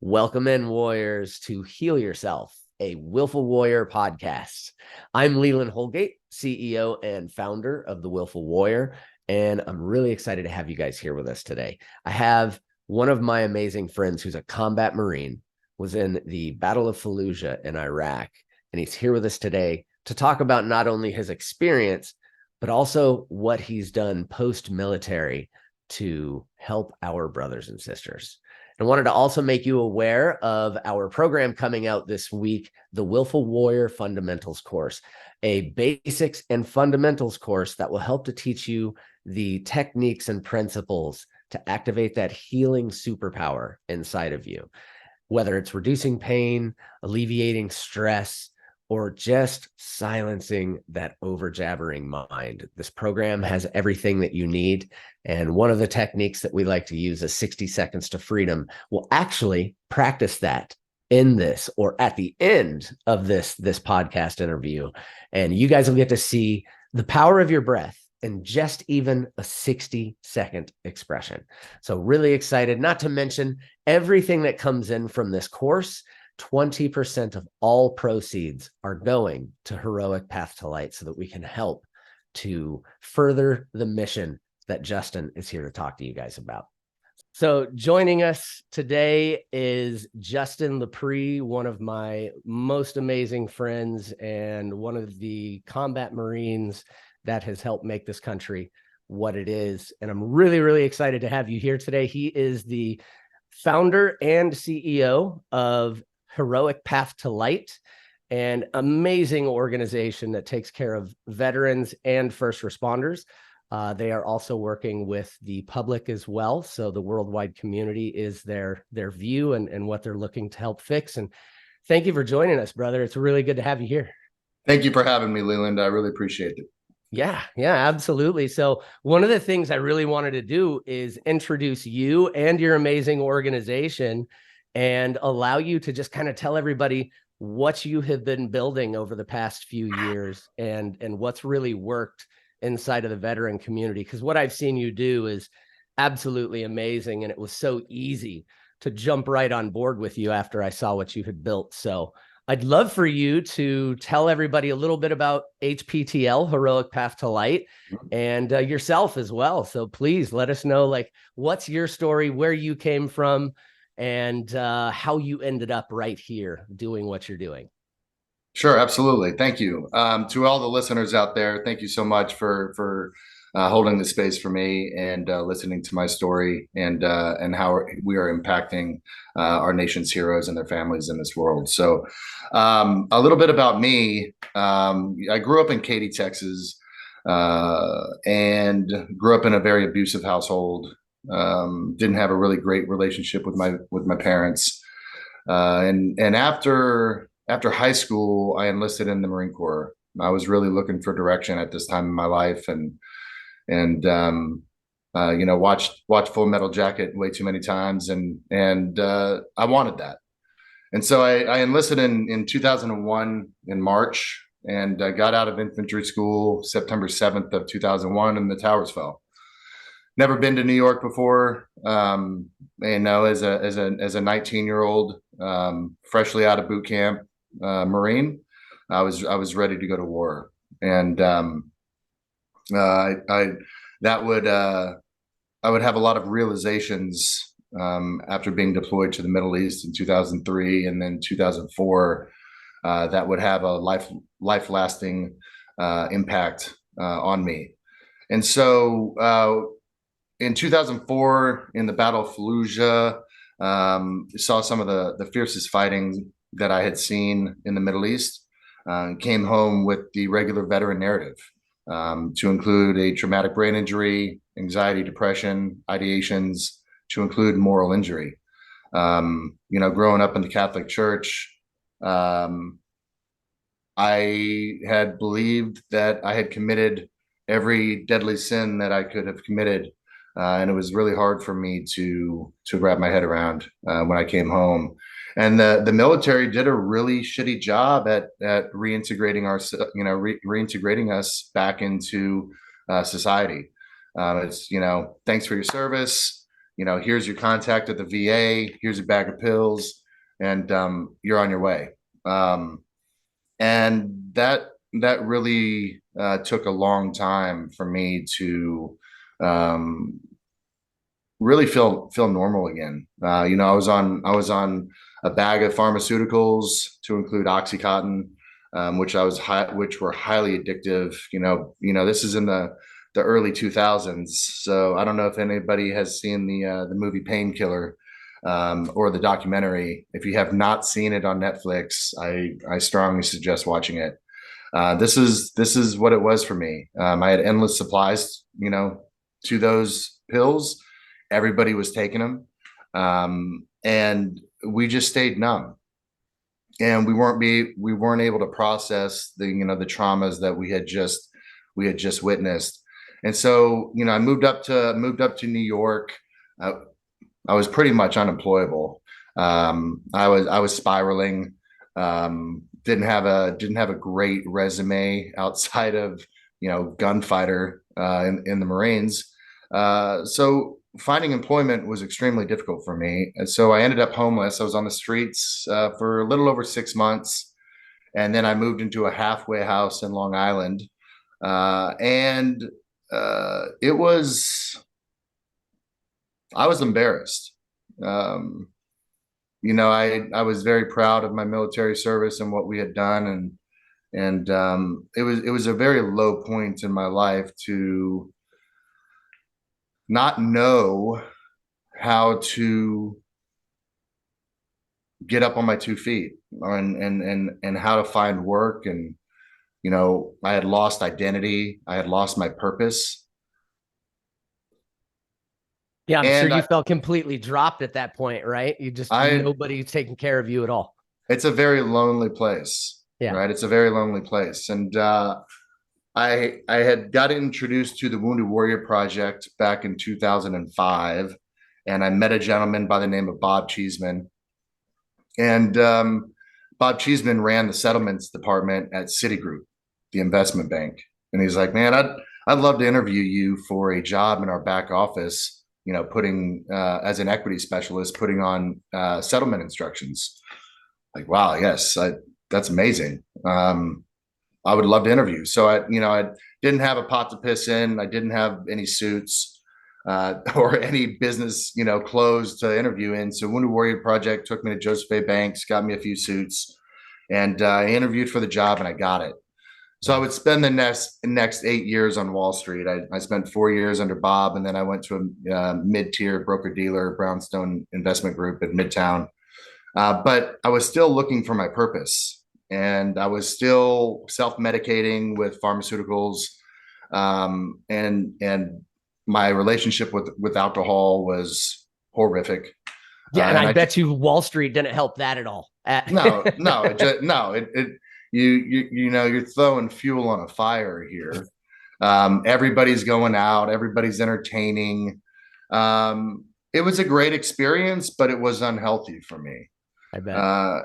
Welcome in, warriors, to Heal Yourself, a Willful Warrior podcast. I'm Leland Holgate, CEO and founder of the Willful Warrior, and I'm really excited to have you guys here with us today. I have one of my amazing friends who's a combat Marine, was in the Battle of Fallujah in Iraq, and he's here with us today to talk about not only his experience, but also what he's done post-military to help our brothers and sisters. And wanted to also make you aware of our program coming out this week, the Willful Warrior Fundamentals course, a basics and fundamentals course that will help to teach you the techniques and principles to activate that healing superpower inside of you, whether it's reducing pain, alleviating stress, or just silencing that over-jabbering mind. This program has everything that you need. And one of the techniques that we like to use is 60 seconds to freedom. We'll actually practice that in this or at the end of this podcast interview. And you guys will get to see the power of your breath in just even a 60-second expression. So really excited, not to mention everything that comes in from this course. 20% of all proceeds are going to Heroic Path to Light so that we can help to further the mission that Justin is here to talk to you guys about. So joining us today is Justin LaPree, one of my most amazing friends and one of the combat Marines that has helped make this country what it is. And I'm really, really excited to have you here today. He is the founder and CEO of Heroic Path to Light, an amazing organization that takes care of veterans and first responders. They are also working with the public as well. So the worldwide community is their view and what they're looking to help fix. And thank you for joining us, brother. It's really good to have you here. Thank you for having me, Leland. I really appreciate it. Yeah, absolutely. So one of the things I really wanted to do is introduce you and your amazing organization and allow you to just kind of tell everybody what you have been building over the past few years and what's really worked inside of the veteran community. Because what I've seen you do is absolutely amazing. And it was so easy to jump right on board with you after I saw what you had built. So I'd love for you to tell everybody a little bit about HPTL, Heroic Path to Light, and yourself as well. So please let us know, like, what's your story, where you came from, and how you ended up right here doing what you're doing. Sure, absolutely. Thank you. To all the listeners out there, thank you so much for holding the space for me and listening to my story and how we are impacting our nation's heroes and their families in this world. So a little bit about me. I grew up in Katy, Texas, and grew up in a very abusive household. Didn't have a really great relationship with my parents, and after high school, I enlisted in the Marine Corps. I was really looking for direction at this time in my life, and watched Full Metal Jacket way too many times, and I wanted that, and so I enlisted in 2001 in March, and I got out of infantry school September 7th of 2001, and the towers fell. Never been to New York before. As a 19-year-old, freshly out of boot camp, Marine, I was ready to go to war, and I would have a lot of realizations after being deployed to the Middle East in 2003 and then 2004 that would have a life-lasting impact on me, and so. In 2004, in the Battle of Fallujah, saw some of the fiercest fighting that I had seen in the Middle East. Came home with the regular veteran narrative, to include a traumatic brain injury, anxiety, depression, ideations, to include moral injury. Growing up in the Catholic Church, I had believed that I had committed every deadly sin that I could have committed. And it was really hard for me to wrap my head around when I came home. And the military did a really shitty job at reintegrating reintegrating us back into society. It's thanks for your service. here's your contact at the VA, here's a bag of pills, and you're on your way. And that really took a long time for me to um, really feel normal again. I was on a bag of pharmaceuticals, to include OxyContin, which were highly addictive. This is in the early 2000s, so I don't know if anybody has seen the movie Painkiller, or the documentary. If you have not seen it on Netflix, I strongly suggest watching it. This is what it was for me. I had endless supplies, to those pills. Everybody was taking them, and we just stayed numb, and we weren't able to process the traumas that we had just witnessed. And so, I moved up to New York. I was pretty much unemployable. I was spiraling. Didn't have a great resume outside of gunfighter in the Marines. So finding employment was extremely difficult for me, and so I ended up homeless. I was on the streets for a little over 6 months, and then I moved into a halfway house in Long Island, and it was I was embarrassed. Um, I was very proud of my military service and what we had done, and it was a very low point in my life to not know how to get up on my 2 feet, and how to find work. And I had lost identity, I had lost my purpose. Yeah, I'm sure And you felt completely dropped at that point, right? You just I nobody taking care of you at all. it's a very lonely place, Yeah. right? It's a very lonely place. And I had got introduced to the Wounded Warrior Project back in 2005, and I met a gentleman by the name of Bob Cheeseman. And Bob Cheeseman ran the settlements department at Citigroup, the investment bank. And he's like, "Man, I'd love to interview you for a job in our back office, putting as an equity specialist, putting on settlement instructions." Like, wow, yes, that's amazing. I would love to interview. So I didn't have a pot to piss in. I didn't have any suits or any business, clothes to interview in. So Wounded Warrior Project took me to Joseph A. Banks, got me a few suits, and I interviewed for the job, and I got it. So I would spend the next 8 years on Wall Street. I spent 4 years under Bob, and then I went to a mid-tier broker-dealer, Brownstone Investment Group in Midtown. But I was still looking for my purpose, and I was still self-medicating with pharmaceuticals, and my relationship with alcohol was horrific. Yeah, and I I bet you Wall Street didn't help that at all. you're throwing fuel on a fire here. Everybody's going out, everybody's entertaining. It was a great experience, but it was unhealthy for me. I bet.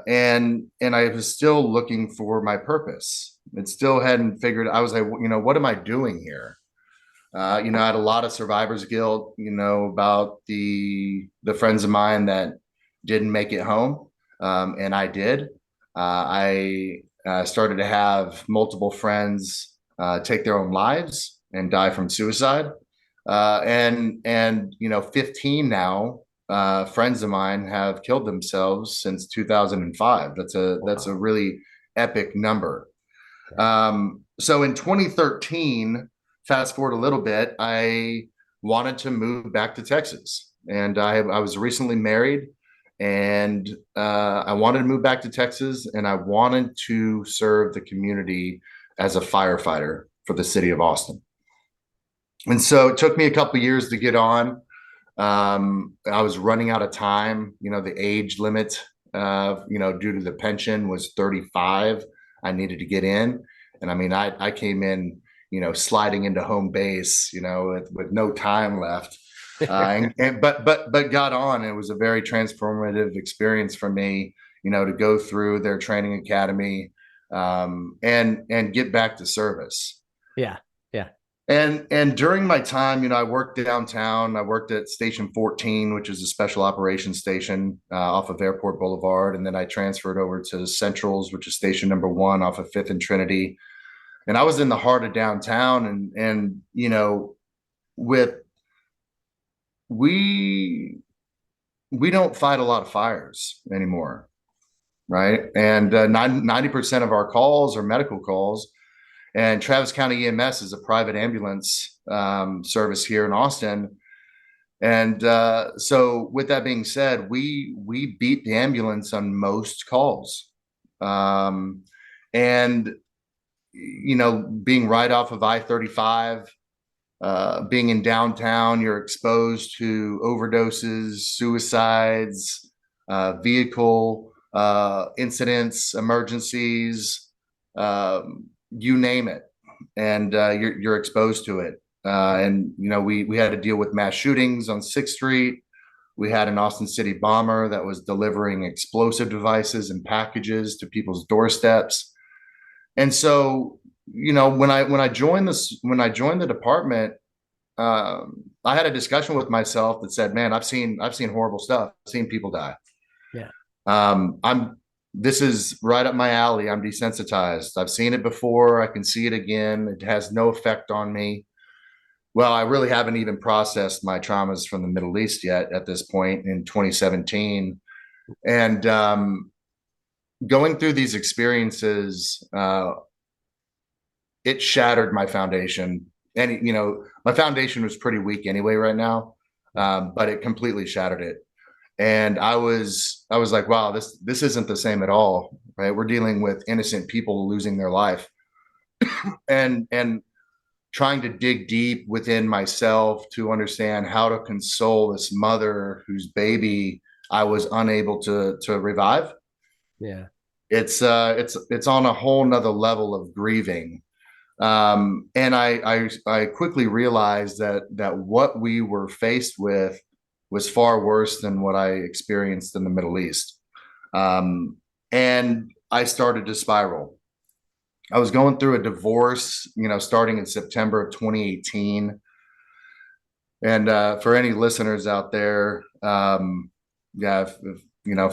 And I was still looking for my purpose. It still hadn't figured. I was like, what am I doing here? I had a lot of survivor's guilt, about the friends of mine that didn't make it home, and I did. I started to have multiple friends take their own lives and die from suicide, and 15 now friends of mine have killed themselves since 2005. That's a really epic number. So in 2013, fast forward a little bit, I wanted to move back to Texas, and I was recently married, and I wanted to move back to Texas, and I wanted to serve the community as a firefighter for the city of Austin. And so it took me a couple of years to get on. I was running out of time. The age limit, due to the pension, was 35. I needed to get in. And I mean, I came in, sliding into home base, with no time left. But got on. It was a very transformative experience for me, to go through their training academy, and get back to service. Yeah. Yeah. And during my time, I worked downtown. I worked at Station 14, which is a special operations station off of Airport Boulevard. And then I transferred over to Centrals, which is station number 1 off of 5th and Trinity. And I was in the heart of downtown. And with we don't fight a lot of fires anymore, right? And 90% of our calls are medical calls. And Travis County EMS is a private ambulance service here in Austin. And so with that being said, we beat the ambulance on most calls. And, being right off of I-35, being in downtown, you're exposed to overdoses, suicides, vehicle incidents, emergencies, you name it, and you're exposed to it. And we had to deal with mass shootings on 6th Street. We had an Austin City bomber that was delivering explosive devices and packages to people's doorsteps. And so, when I joined the department, I had a discussion with myself that said, "Man, I've seen horrible stuff. I've seen people die. Yeah. This is right up my alley. I'm desensitized. I've seen it before. I can see it again. It has no effect on me." Well, I really haven't even processed my traumas from the Middle East yet at this point in 2017. And going through these experiences, it shattered my foundation. And, my foundation was pretty weak anyway right now, but it completely shattered it. And I was like, wow, this isn't the same at all, right? We're dealing with innocent people losing their life, and trying to dig deep within myself to understand how to console this mother whose baby I was unable to revive. Yeah. It's on a whole nother level of grieving. And I quickly realized that what we were faced with was far worse than what I experienced in the Middle East. And I started to spiral. I was going through a divorce, starting in September of 2018. And for any listeners out there, for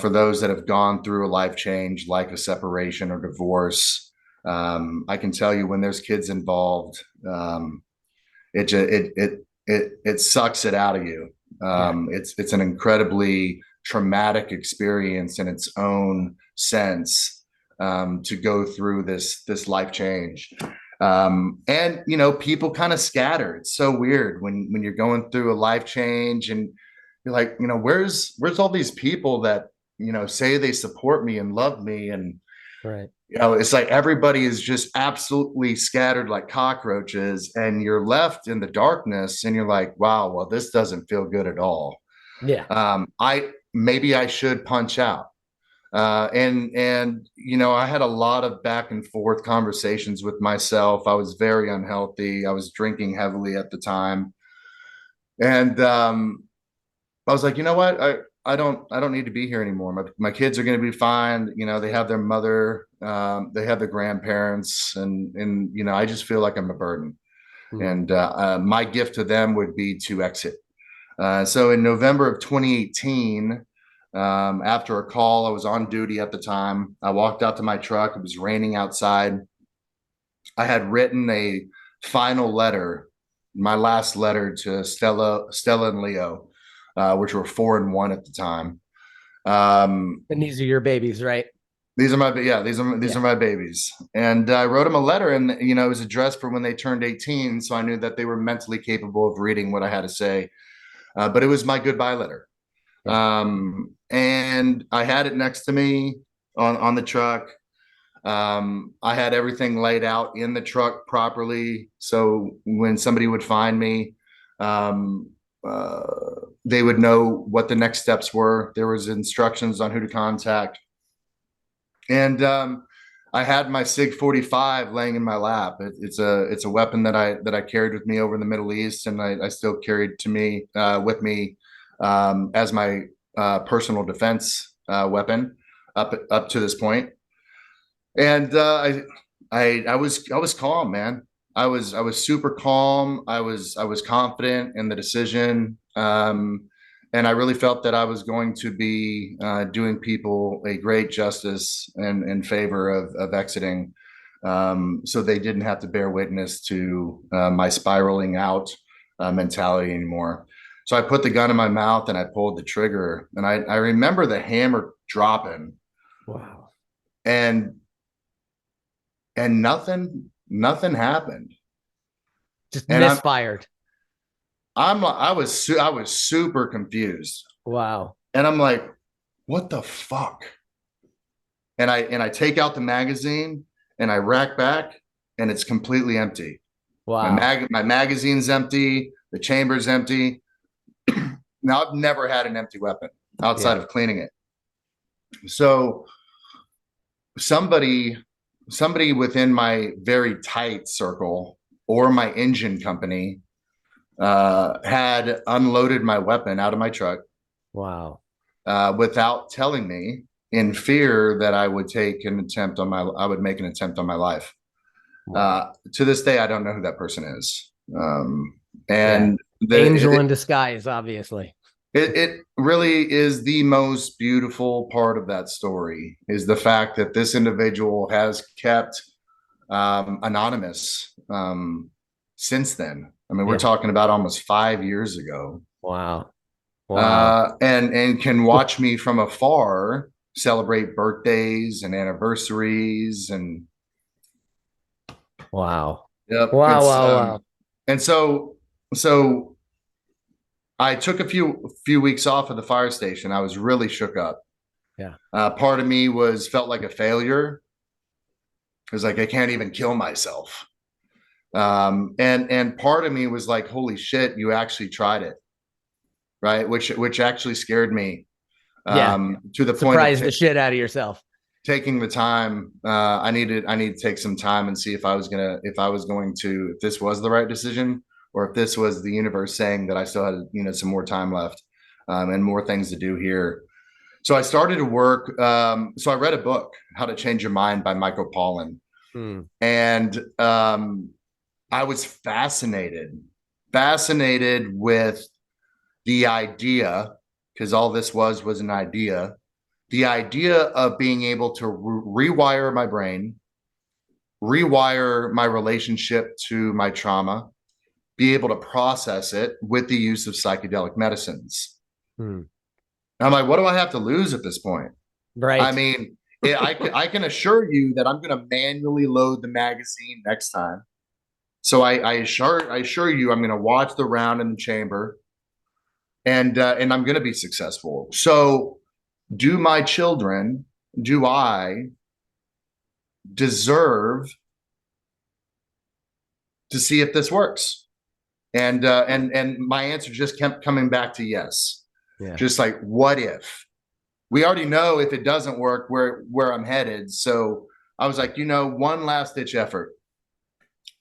those that have gone through a life change, like a separation or divorce, I can tell you when there's kids involved, it sucks it out of you. It's an incredibly traumatic experience in its own sense, to go through this life change. And people kind of scatter. It's so weird when you're going through a life change and you're like, where's all these people that say they support me and love me, and right. It's like everybody is just absolutely scattered like cockroaches, and you're left in the darkness, and you're like, wow, well, this doesn't feel good at all. Yeah. Maybe I should punch out. And I had a lot of back and forth conversations with myself. I was very unhealthy. I was drinking heavily at the time. And I was like, you know what? I don't need to be here anymore. My kids are going to be fine. They have their mother, they have their grandparents, and I just feel like I'm a burden. And my gift to them would be to exit. So in November of 2018, after a call, I was on duty at the time. I walked out to my truck. It was raining outside. I had written a final letter, my last letter to Stella and Leo, which were 4 and 1 at the time. And these are your babies, right? These are my babies. And I wrote them a letter, and it was addressed for when they turned 18. So I knew that they were mentally capable of reading what I had to say. But it was my goodbye letter. And I had it next to me on the truck. I had everything laid out in the truck properly. So when somebody would find me, they would know what the next steps were. There was instructions on who to contact. And I had my SIG 45 laying in my lap. It's a weapon that I carried with me over in the Middle East, and I still carried with me as my personal defense weapon up to this point. And I was calm, man. I was super calm. I was confident in the decision. And I really felt that I was going to be doing people a great justice and in favor of exiting, so they didn't have to bear witness to my spiraling out mentality anymore. So I put the gun in my mouth and I pulled the trigger, and I remember the hammer dropping. Wow. And nothing happened. Just And misfired. I was super confused. Wow. And I'm like, what the fuck? And I take out the magazine and I rack back, and it's completely empty. Wow. My magazine's empty, the chamber's empty. Now I've never had an empty weapon outside of cleaning it. So somebody within my very tight circle or my engine company had unloaded my weapon out of my truck. Wow. Without telling me, in fear that I would make an attempt on my life. Wow. To this day, I don't know who that person is. And Angel in disguise, obviously. It really is the most beautiful part of that story, is the fact that this individual has kept anonymous since then. I mean, we're talking about almost 5 years ago. Wow. Wow. And can watch me from afar celebrate birthdays and anniversaries and wow. yep. Wow. And so I took a few weeks off of the fire station. I was really shook up. Yeah. Part of me felt like a failure. It was like, I can't even kill myself. And part of me was like, holy shit, you actually tried it. Right. Which actually scared me. To the point surprise the shit out of yourself. Taking the time. I need to take some time and see if this was the right decision, or if this was the universe saying that I still had, some more time left, and more things to do here. So I started to work. So I read a book, How to Change Your Mind by Michael Pollan. And I was fascinated with the idea, because all this was an idea, the idea of being able to rewire my brain, rewire my relationship to my trauma, be able to process it with the use of psychedelic medicines. I'm like, what do I have to lose at this point? Right. I mean, I can assure you that I'm going to manually load the magazine next time. So I assure you, I'm going to watch the round in the chamber, and I'm going to be successful. So do I deserve to see if this works? And my answer just kept coming back to yes. Yeah. Just like, what if? We already know if it doesn't work where I'm headed. So I was like, one last ditch effort.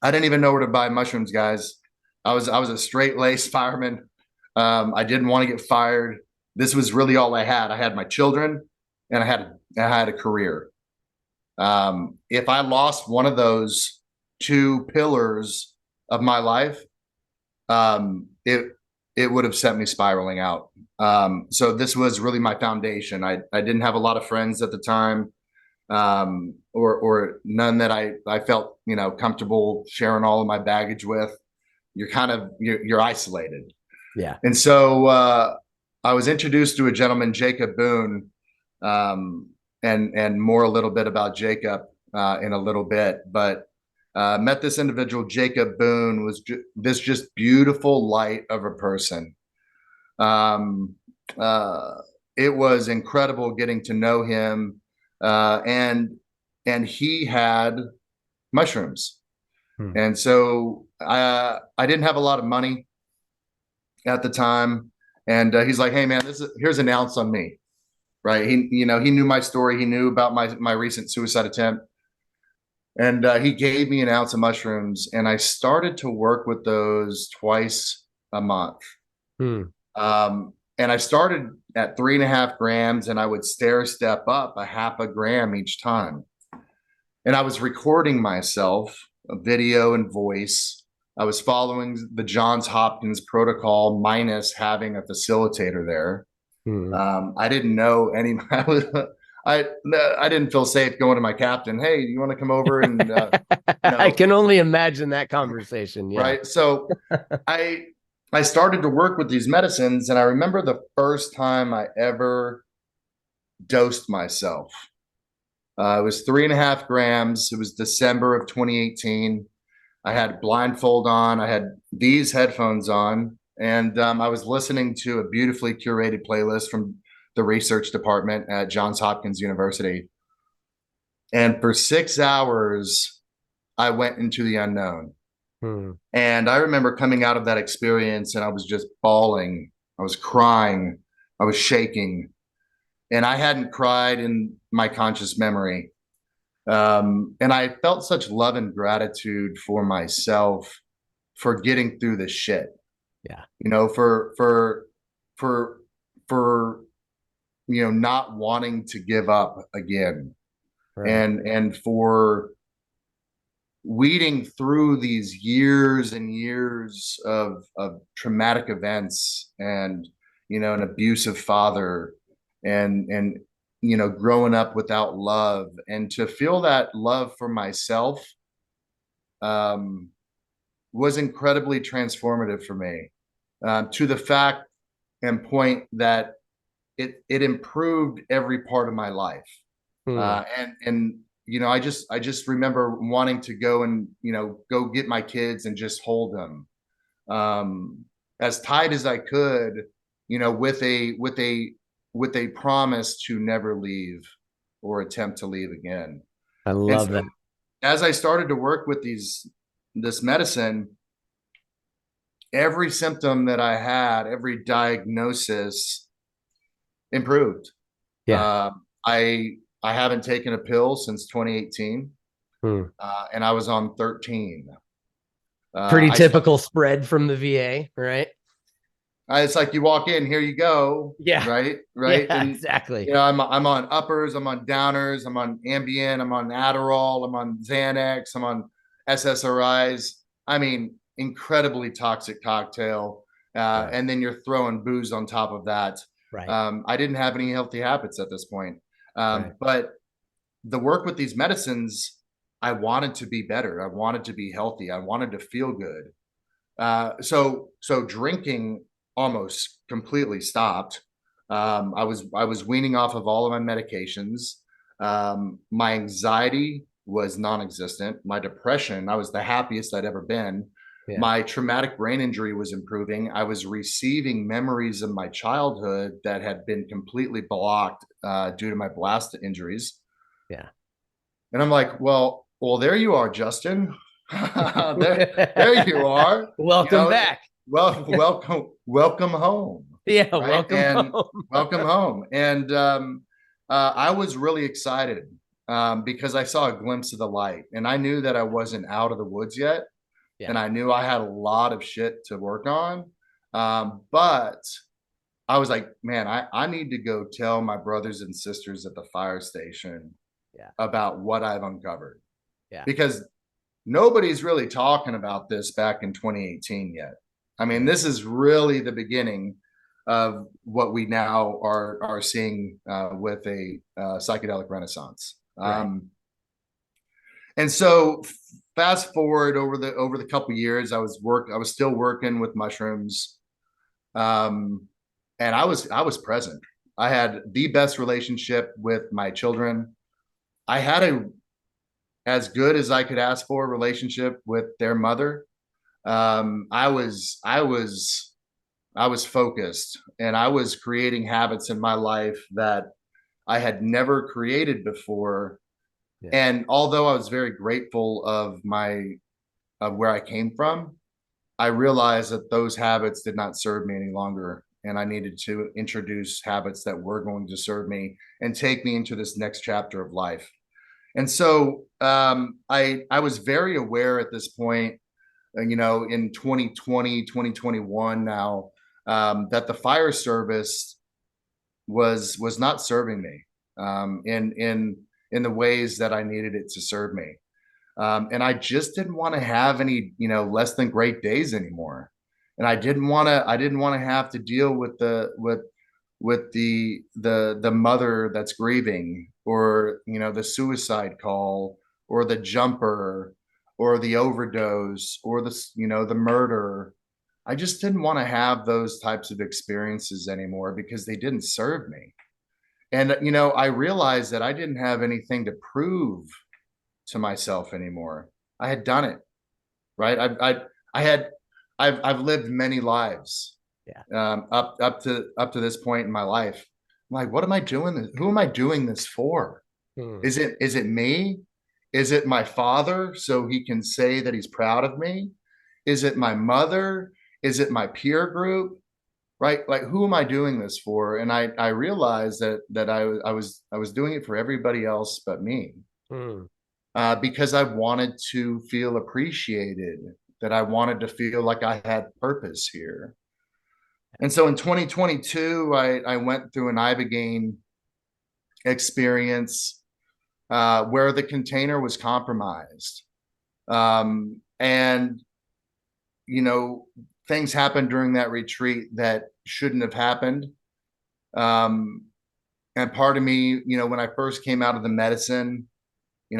I didn't even know where to buy mushrooms, guys. I was a straight laced fireman. I didn't want to get fired. This was really all I had. I had my children, and I had a career. If I lost one of those 2 pillars of my life, it would have sent me spiraling out. So this was really my foundation. I didn't have a lot of friends at the time, or none that I felt, comfortable sharing all of my baggage with. You're isolated. Yeah. And so I was introduced to a gentleman, Jacob Boone, and more a little bit about Jacob in a little bit, but met this individual. Jacob Boone was this just beautiful light of a person. It was incredible getting to know him, and he had mushrooms. And so I didn't have a lot of money at the time, and he's like, hey man, here's an ounce on me. Right. He knew my story. He knew about my recent suicide attempt. And he gave me an ounce of mushrooms, and I started to work with those twice a month. And I started at 3.5 grams, and I would stair step up 0.5 gram each time. And I was recording myself video and voice. I was following the Johns Hopkins protocol minus having a facilitator there. I didn't know any. I didn't feel safe going to my captain. Hey, you want to come over and I can only imagine that conversation. Yeah. Right. So I started to work with these medicines, and I remember the first time I ever dosed myself. It was 3.5 grams. It was December of 2018. I had blindfold on. I had these headphones on, and I was listening to a beautifully curated playlist from the research department at Johns Hopkins University. And for 6 hours, I went into the unknown. And I remember coming out of that experience, and I was just bawling. I was crying. I was shaking. And I hadn't cried in my conscious memory. And I felt such love and gratitude for myself for getting through this shit. Yeah. For not wanting to give up again. Right. And for weeding through these years and years of traumatic events, and an abusive father, and growing up without love, and to feel that love for myself was incredibly transformative for me, to the fact and point that it improved every part of my life. I just remember wanting to go and go get my kids and just hold them as tight as I could, with a promise to never leave or attempt to leave again. I love that. As I started to work with this medicine, every symptom that I had, every diagnosis improved. Yeah. I haven't taken a pill since 2018, and I was on 13. Pretty typical spread from the VA, right? It's like you walk in, here you go. Yeah. Right. Yeah, and, exactly. I'm on uppers, I'm on downers, I'm on Ambien, I'm on Adderall, I'm on Xanax, I'm on SSRIs. I mean, incredibly toxic cocktail. Right. And then you're throwing booze on top of that. Right. I didn't have any healthy habits at this point. Right. But the work with these medicines, I wanted to be better. I wanted to be healthy. I wanted to feel good. So drinking almost completely stopped. I was weaning off of all of my medications. My anxiety was non-existent. My depression, I was the happiest I'd ever been. Yeah. My traumatic brain injury was improving. I was receiving memories of my childhood that had been completely blocked due to my blast injuries. Yeah. And I'm like, well, there you are, Justin. there you are. Welcome back. Welcome home. Yeah, right? Welcome home. And I was really excited because I saw a glimpse of the light, and I knew that I wasn't out of the woods yet. Yeah. And I knew I had a lot of shit to work on. But I was like, man, I need to go tell my brothers and sisters at the fire station about what I've uncovered. Yeah. Because nobody's really talking about this back in 2018 yet. I mean, this is really the beginning of what we now are seeing with a psychedelic renaissance. Right. And so fast forward over the couple of years, I was still working with mushrooms, and I was present. I had the best relationship with my children. I had as good as I could ask for a relationship with their mother. I was focused, and I was creating habits in my life that I had never created before. Yeah. And although I was very grateful of where I came from, I realized that those habits did not serve me any longer. And I needed to introduce habits that were going to serve me and take me into this next chapter of life. And so I was very aware at this point, in 2020, 2021 now, that the fire service was not serving me in the ways that I needed it to serve me. And I just didn't want to have any, less than great days anymore. And I didn't want to have to deal with the mother that's grieving, or, the suicide call, or the jumper, or the overdose, or the murder. I just didn't want to have those types of experiences anymore because they didn't serve me. And, I realized that I didn't have anything to prove to myself anymore. I had done it, right? I've lived many lives, Yeah. up to this point in my life. I'm like, what am I doing? Who am I doing this for? Is it me? Is it my father so he can say that he's proud of me? Is it my mother? Is it my peer group? Right? Like, who am I doing this for? And I realized that I was doing it for everybody else but me. Because I wanted to feel appreciated, that I wanted to feel like I had purpose here. And so in 2022, I went through an Ibogaine experience, where the container was compromised. And, things happened during that retreat that shouldn't have happened. And part of me, when I first came out of the medicine,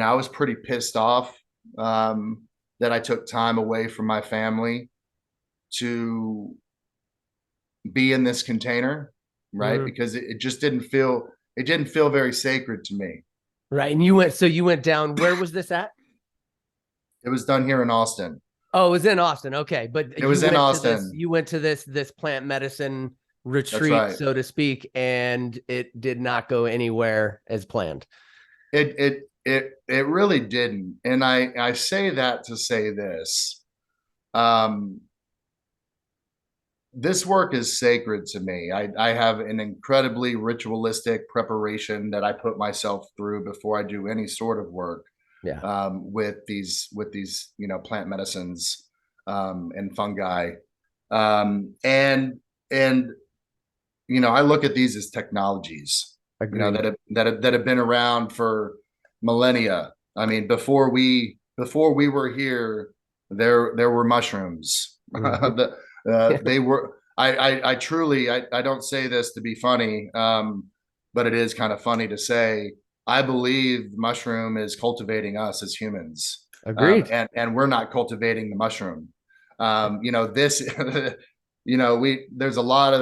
I was pretty pissed off, that I took time away from my family to be in this container, right? Because it just didn't feel very sacred to me. Right. And you went down, where was this at? It was done here in Austin. Oh, it was in Austin. Okay. But It was in Austin. You went to this plant medicine retreat, right. so to speak, and it did not go anywhere as planned. It really didn't. And I say that to say this. This work is sacred to me. I have an incredibly ritualistic preparation that I put myself through before I do any sort of work. Yeah. With these plant medicines, and fungi, and I look at these as technologies, Agreed. that have been around for millennia. I mean, before we were here, there were mushrooms. They were. I truly, I don't say this to be funny, but it is kind of funny to say. I believe the mushroom is cultivating us as humans. Agreed. And we're not cultivating the mushroom. This, there's a lot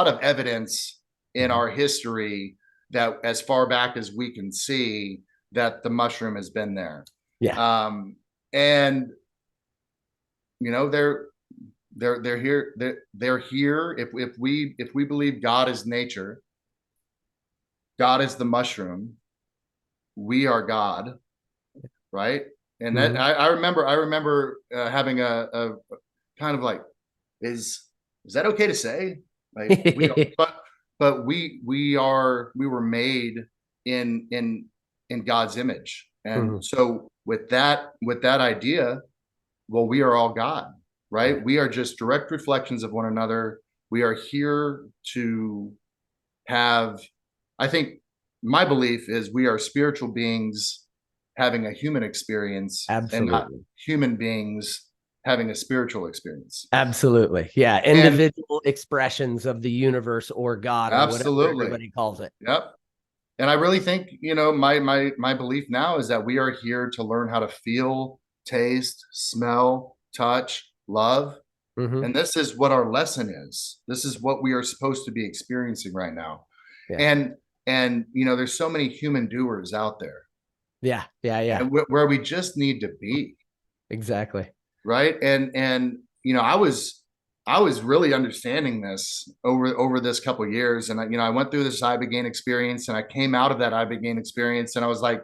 of evidence in our history that, as far back as we can see, that the mushroom has been there. Yeah. And they're here. They're here. If we believe God is nature, God is the mushroom, we are God, right? And that I remember having a kind of like, is that okay to say? Like, but we were made in God's image, and so with that idea, well, we are all God. Right? We are just direct reflections of one another. We are here to have, I think my belief is, we are spiritual beings having a human experience. Absolutely. And not human beings having a spiritual experience. Absolutely. Yeah. Individual expressions of the universe or God, or whatever everybody calls it. Yep. And I really think, my belief now is that we are here to learn how to feel, taste, smell, touch, love. And this is what our lesson is. This is what we are supposed to be experiencing right now. Yeah. And there's so many human doers out there. Yeah. Where we just need to be. Exactly. Right. And I was really understanding this over this couple of years. And I went through this Ibogaine experience, and I came out of that Ibogaine experience, and I was like,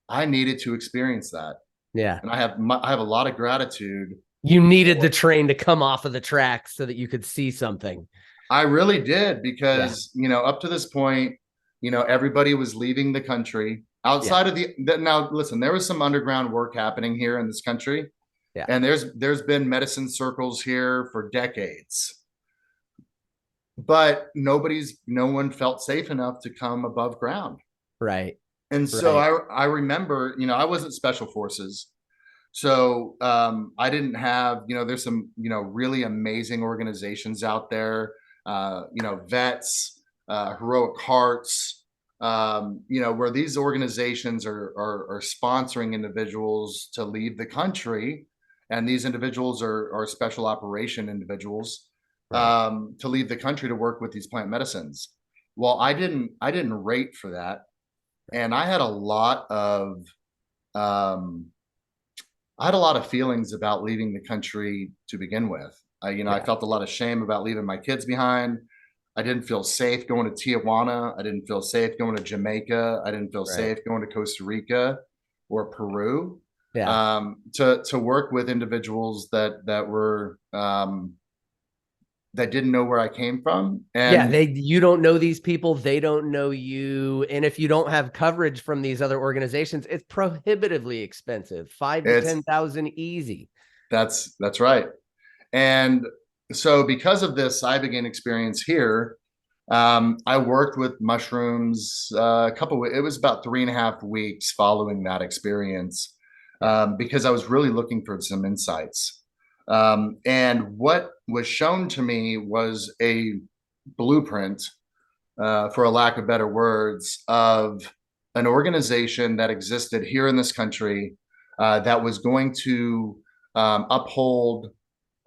I needed to experience that. Yeah. And I have a lot of gratitude. You needed the train to come off of the tracks so that you could see something. I really did, because, up to this point, everybody was leaving the country outside of now listen, there was some underground work happening here in this country. Yeah. And there's been medicine circles here for decades. But no one felt safe enough to come above ground. Right. And so Right. I remember, I wasn't special forces. So I didn't have, there's some, really amazing organizations out there, vets, heroic hearts, where these organizations are sponsoring individuals to leave the country. And these individuals are special operation individuals Right. to leave the country to work with these plant medicines. Well, I didn't rate for that. And um, I had a lot of feelings about leaving the country to begin with. I Yeah. felt a lot of shame about leaving my kids behind. I didn't feel safe going to Tijuana. I didn't feel safe going to Jamaica. I didn't feel Right. safe going to Costa Rica or Peru Yeah. to work with individuals that were that didn't know where I came from. Yeah, And you don't know these people, they don't know you. And if you don't have coverage from these other organizations, it's prohibitively expensive. 5 to it's 10,000 easy. that's right. And so because of this IBEGAN experience here, I worked with mushrooms it was about 3.5 weeks following that experience Yeah. because I was really looking for some insights. And what was shown to me was a blueprint, for a lack of better words, of an organization that existed here in this country that was going to uphold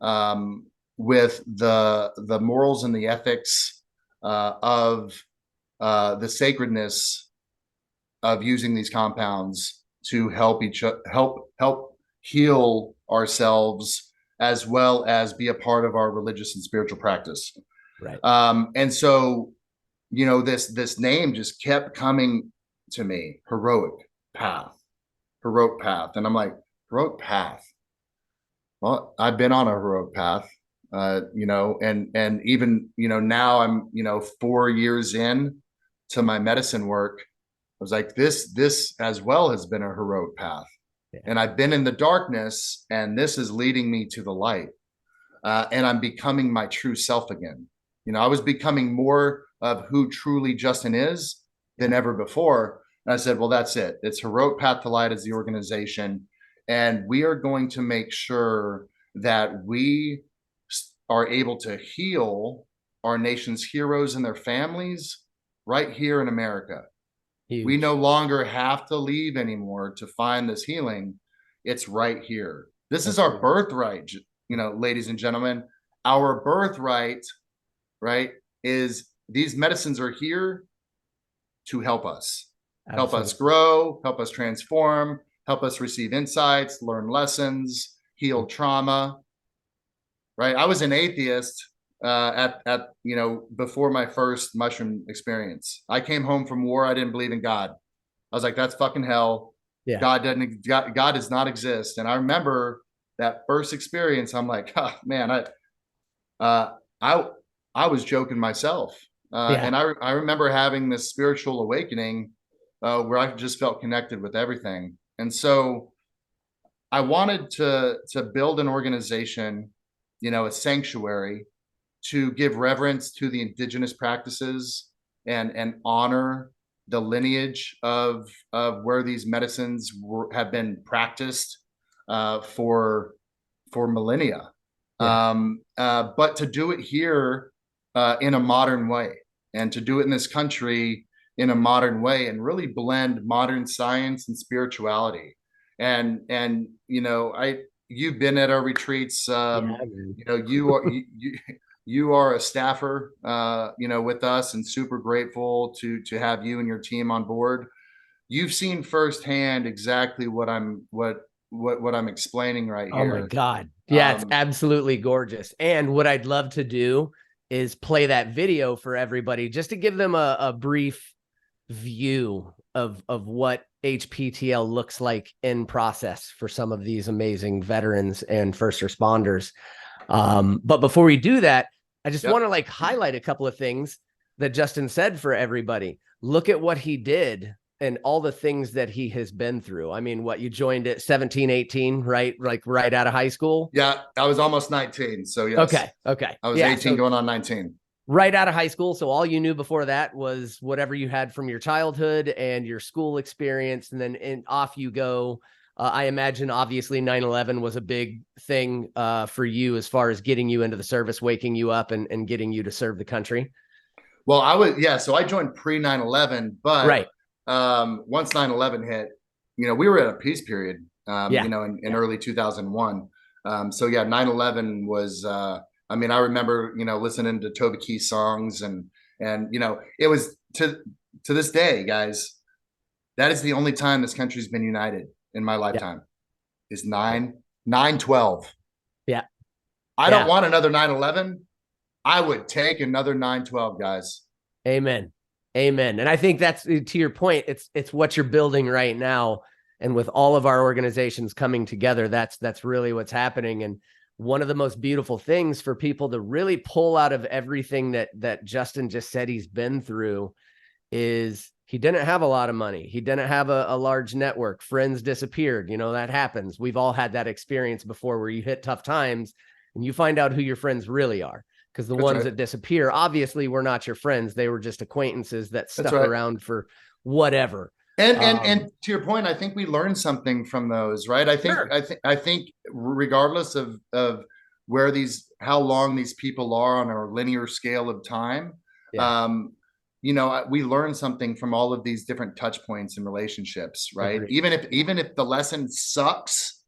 um, with the morals and the ethics of the sacredness of using these compounds to help heal ourselves as well as be a part of our religious and spiritual practice. Right. And so, this name just kept coming to me: path, heroic path, and I'm like, heroic path. Well, I've been on a heroic path, and even now I'm 4 years in to my medicine work. I was like, this as well has been a heroic path, Yeah. and I've been in the darkness, and this is leading me to the light, and I'm becoming my true self again. I was becoming more of who truly Justin is than Yeah. ever before. And I said, well, that's it. It's Heroic Path to Light as the organization. And we are going to make sure that we are able to heal our nation's heroes and their families right here in America. We no Huge. longer have to leave anymore to find this healing. It's right here. This is our Agree. birthright, ladies and gentlemen. Our birthright, right, is these medicines are here to help us Absolutely. grow, help us transform, help us receive insights, learn lessons, heal trauma. Right, I was an atheist at before my first mushroom experience. I came home from war. I didn't believe in God. I was like, that's fucking hell. Yeah. God does not exist. And I remember that first experience. I'm like, oh, man, uh, I I was joking myself, Yeah. and I remember having this spiritual awakening where I just felt connected with everything. And so I wanted to build an organization, a sanctuary to give reverence to the indigenous practices and honor the lineage of where these medicines have been practiced for millennia. Yeah. But to do it here in a modern way, and to do it in this country in a modern way, and really blend modern science and spirituality. And you've been at our retreats. Yeah. Man. You are a staffer, with us, and super grateful to have you and your team on board. You've seen firsthand exactly what I'm explaining right Oh my here. God. Yeah, it's Um, absolutely gorgeous. And what I'd love to do is play that video for everybody just to give them a brief view of what HPTL looks like in process for some of these amazing veterans and first responders. But before we do that, I just want yep. to highlight a couple of things that Justin said for everybody. Look at what he did and all the things that he has been through. I mean, what, you joined at 17, 18, right? Like right out of high school? Yeah, I was almost 19. So yes, Okay. Okay. I was Yeah. 18 So going on 19. right out of high school. So all you knew before that was whatever you had from your childhood and your school experience. And then off you go. I imagine obviously 9/11 was a big thing for you as far as getting you into the service, waking you up and getting you to serve the country. Well, so I joined pre 9/11, but Right. once 9/11 hit, we were at a peace period, Yeah. in early 2001. So yeah, 9/11 was, I remember, listening to Toby Keith songs and, it was to this day, guys, that is the only time this country's been united in my Yeah. lifetime is 9/12. Yeah. I Yeah. don't want another 9/11. I would take another 9/12, guys. Amen. Amen. And I think that's, to your point, it's what you're building right now. And with all of our organizations coming together, that's really what's happening. And one of the most beautiful things for people to really pull out of everything that Justin just said he's been through is he didn't have a lot of money. He didn't have a large network. Friends disappeared. That happens. We've all had that experience before where you hit tough times and you find out who your friends really are. Because the ones that disappear, obviously, were not your friends. They were just acquaintances that stuck around for whatever. And to your point, I think we learned something from those, right? I think regardless of how long these people are on a linear scale of time, we learn something from all of these different touch points and relationships, right? Agreed. Even if the lesson sucks,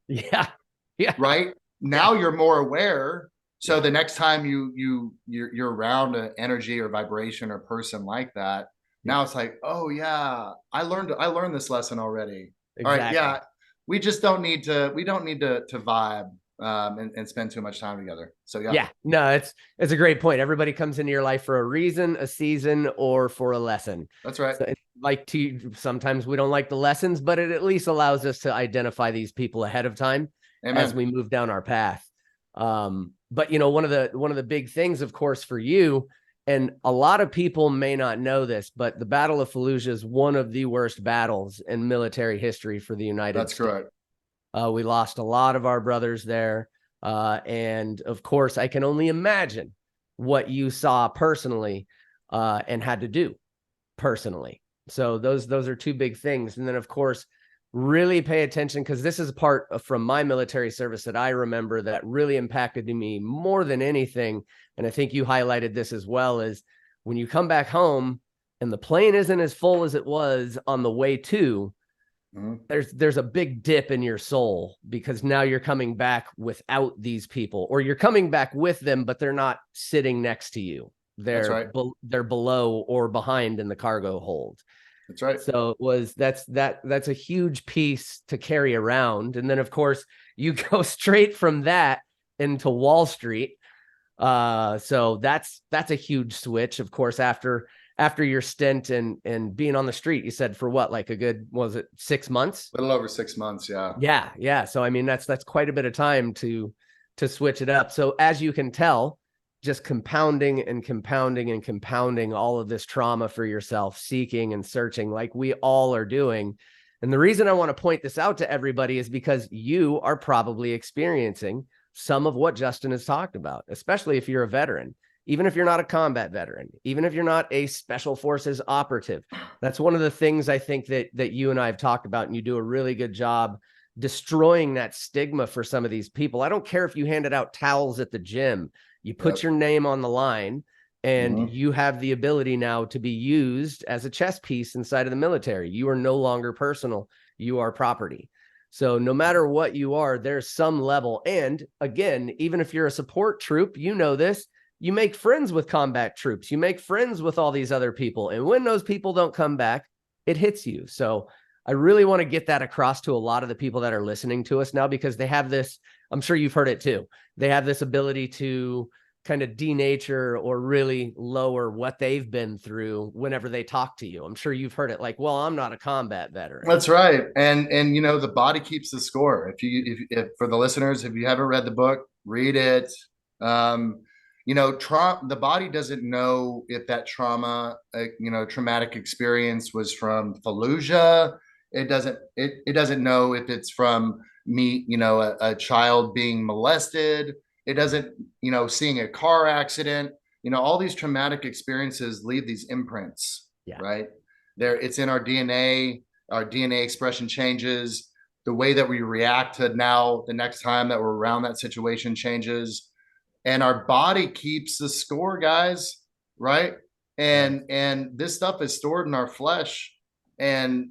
right now you're more aware. So the next time you're around an energy or vibration or person like that, now it's like, oh yeah, I learned this lesson already. Exactly. All right, yeah, we don't need to vibe and spend too much time together. So yeah, no, it's a great point. Everybody comes into your life for a reason, a season, or for a lesson. That's right. So sometimes we don't like the lessons, but it at least allows us to identify these people ahead of time. Amen. As we move down our path. But one of the big things, of course, for you, and a lot of people may not know this, but the Battle of Fallujah is one of the worst battles in military history for the United States. That's correct. We lost a lot of our brothers there. And of course, I can only imagine what you saw personally and had to do personally. So those are two big things. And then, of course, really pay attention, because this is a part from my military service that I remember that really impacted me more than anything. And I think you highlighted this as well, is when you come back home and the plane isn't as full as it was on the way to, there's a big dip in your soul, because now you're coming back without these people, or you're coming back with them, but they're not sitting next to you. They're below or behind in the cargo hold. That's right. So that's a huge piece to carry around. And then, of course, you go straight from that into Wall Street. So that's a huge switch, of course, after your stint and being on the street. You said for what, like a good, was it 6 months? A little over 6 months. Yeah. Yeah. So, I mean, that's quite a bit of time to switch it up. So as you can tell, just compounding and compounding and compounding all of this trauma for yourself, seeking and searching like we all are doing. And the reason I want to point this out to everybody is because you are probably experiencing some of what Justin has talked about, especially if you're a veteran, even if you're not a combat veteran, even if you're not a special forces operative. That's one of the things I think that you and I have talked about, and you do a really good job destroying that stigma for some of these people. I don't care if you handed out towels at the gym. You put your name on the line, and you have the ability now to be used as a chess piece inside of the military. You are no longer personal. You are property. So no matter what you are, there's some level. And again, even if you're a support troop, you know this, you make friends with combat troops. You make friends with all these other people. And when those people don't come back, it hits you. So I really want to get that across to a lot of the people that are listening to us now, because they have this, I'm sure you've heard it too. They have this ability to kind of denature or really lower what they've been through whenever they talk to you. I'm sure you've heard it, like, well, I'm not a combat veteran. That's right. And the body keeps the score. If for the listeners, if you haven't read the book, read it. The body doesn't know if that trauma, traumatic experience was from Fallujah. It doesn't know if it's from me, a child being molested. It doesn't, seeing a car accident. all these traumatic experiences leave these imprints, Yeah. right? It's in our DNA. Our DNA expression changes. The way that we react to now the next time that we're around that situation changes, and our body keeps the score, guys, right? And this stuff is stored in our flesh, and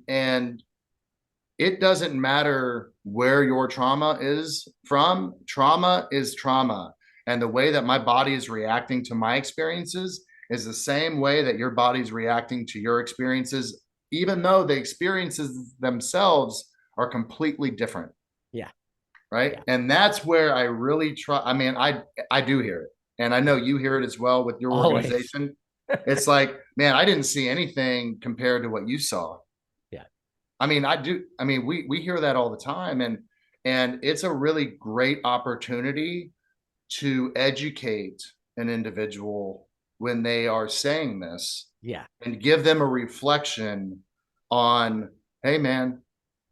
it doesn't matter where your trauma is from. Trauma is trauma. And the way that my body is reacting to my experiences is the same way that your body's reacting to your experiences, even though the experiences themselves are completely different. Yeah. Right. Yeah. And that's where I really try. I mean, I do hear it. And I know you hear it as well with your organization. It's like, man, I didn't see anything compared to what you saw. Yeah. I mean, I do. I mean, we hear that all the time. And it's a really great opportunity to educate an individual when they are saying this. Yeah. And give them a reflection on, hey man,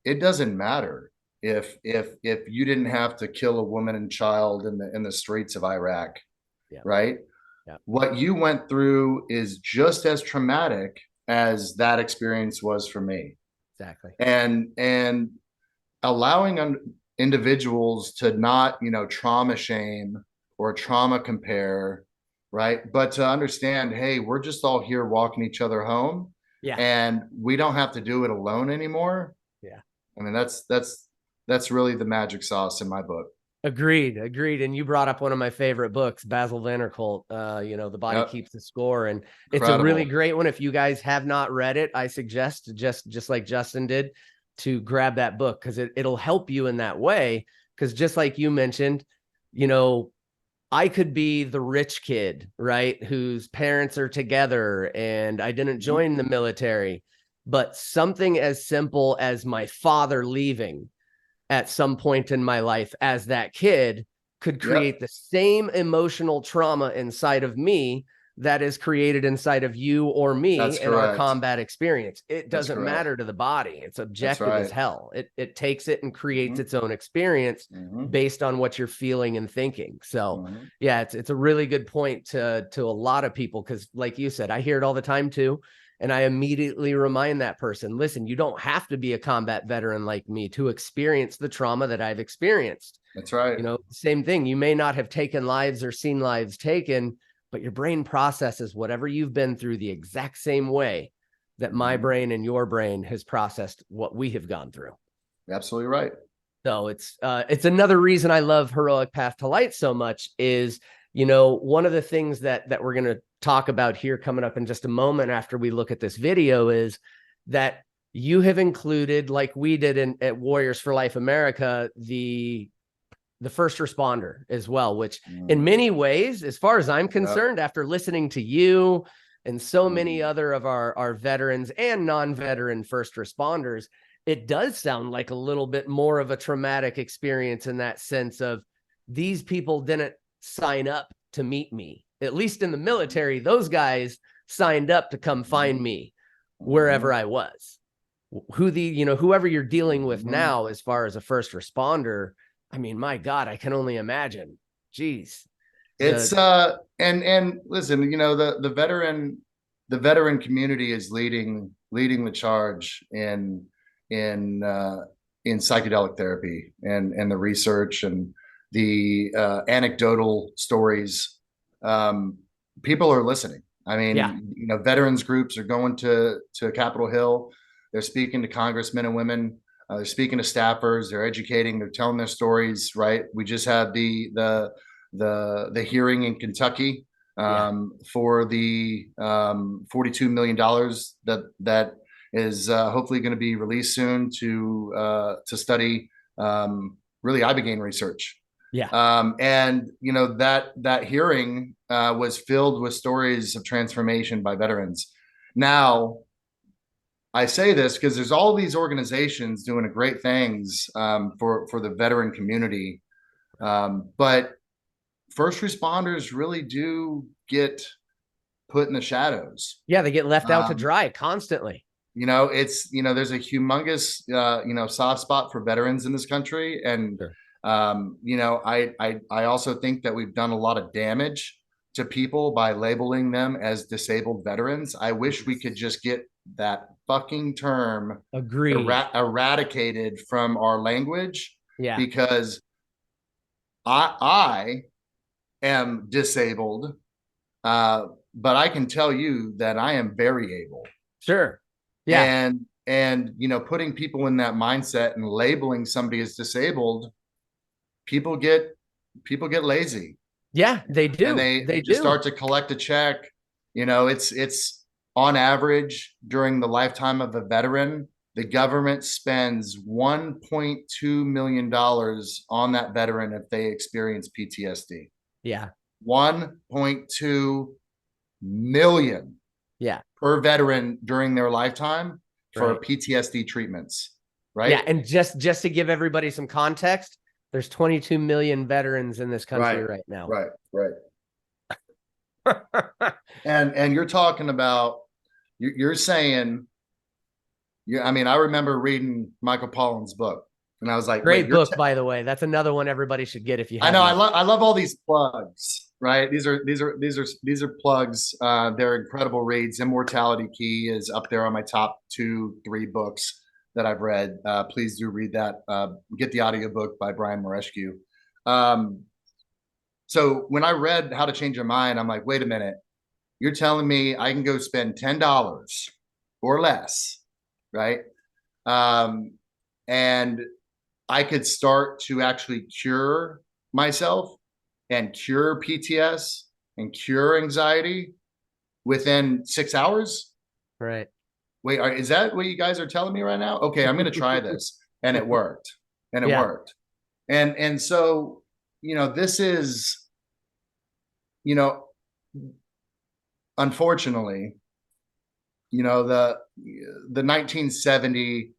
it doesn't matter if you didn't have to kill a woman and child in the streets of Iraq. Yeah. Right? Yeah. What you went through is just as traumatic as that experience was for me. Exactly. And allowing individuals to not, trauma shame or trauma compare, right? But to understand, hey, we're just all here walking each other home. Yeah. And we don't have to do it alone anymore. Yeah. I mean, that's really the magic sauce in my book. Agreed. And you brought up one of my favorite books, Basil van der Kolk, The Body Keeps the Score. And it's a really great one. If you guys have not read it, I suggest just like Justin did, to grab that book, because it'll help you in that way. Because just like you mentioned, I could be the rich kid, right, whose parents are together and I didn't join the military, but something as simple as my father leaving at some point in my life as that kid could create the same emotional trauma inside of me that is created inside of you or me in our combat experience. It doesn't matter to the body. It's objective as hell. It takes it and creates its own experience based on what you're feeling and thinking. So yeah, it's a really good point to a lot of people, because like you said, I hear it all the time too. And I immediately remind that person, listen, you don't have to be a combat veteran like me to experience the trauma that I've experienced. That's right. Same thing. You may not have taken lives or seen lives taken, but your brain processes whatever you've been through the exact same way that my brain and your brain has processed what we have gone through. Absolutely right. So it's another reason I love Heroic Path to Light so much is, one of the things that we're going to talk about here coming up in just a moment after we look at this video is that you have included, like we did at Warriors for Life America, the first responder as well, which in many ways, as far as I'm concerned, after listening to you and so many other of our veterans and non-veteran first responders, it does sound like a little bit more of a traumatic experience in that sense of these people didn't sign up to meet me. At least in the military, those guys signed up to come find me wherever I was. Whoever you're dealing with now, as far as a first responder, I mean, my God, I can only imagine. Jeez. It's and listen, the veteran community is leading the charge in psychedelic therapy and the research and the anecdotal stories. People are listening. I mean, veterans groups are going to Capitol Hill. They're speaking to congressmen and women. They're speaking to staffers. They're educating. They're telling their stories. Right. We just had the hearing in Kentucky for the $42 million that is hopefully going to be released soon to study really ibogaine research. And that hearing was filled with stories of transformation by veterans. Now, I say this because there's all these organizations doing great things for the veteran community, but first responders really do get put in the shadows. Yeah, they get left out to dry constantly. There's a humongous soft spot for veterans in this country, and I also think that we've done a lot of damage to people by labeling them as disabled veterans. I wish we could just get that fucking term eradicated from our language. Yeah. Because I am disabled, but I can tell you that I am very able. Sure. Yeah. And putting people in that mindset and labeling somebody as disabled, people get lazy. Yeah, they do. And they just start to collect a check. It's on average during the lifetime of a veteran, the government spends $1.2 million on that veteran if they experience PTSD. Yeah. 1.2 million. Yeah. Per veteran during their lifetime for PTSD treatments. Right. Yeah. And just to give everybody some context, there's 22 million veterans in this country right now. Right. and you're talking about, you're saying, I mean, I remember reading Michael Pollan's book, and I was like, great book, by the way. That's another one everybody should get if you have. I know. I love all these plugs, right? These are plugs. They're incredible reads. Immortality Key is up there on my top 2-3 books that I've read. Please do read that. Get the audiobook by Brian Marescu. So when I read How to Change Your Mind, I'm like, wait a minute. You're telling me I can go spend $10 or less, right? And I could start to actually cure myself and cure PTS and cure anxiety within 6 hours. Right. Wait, is that what you guys are telling me right now? Okay, I'm going to try this. And it worked. And it worked. And so, this is, unfortunately, the 1970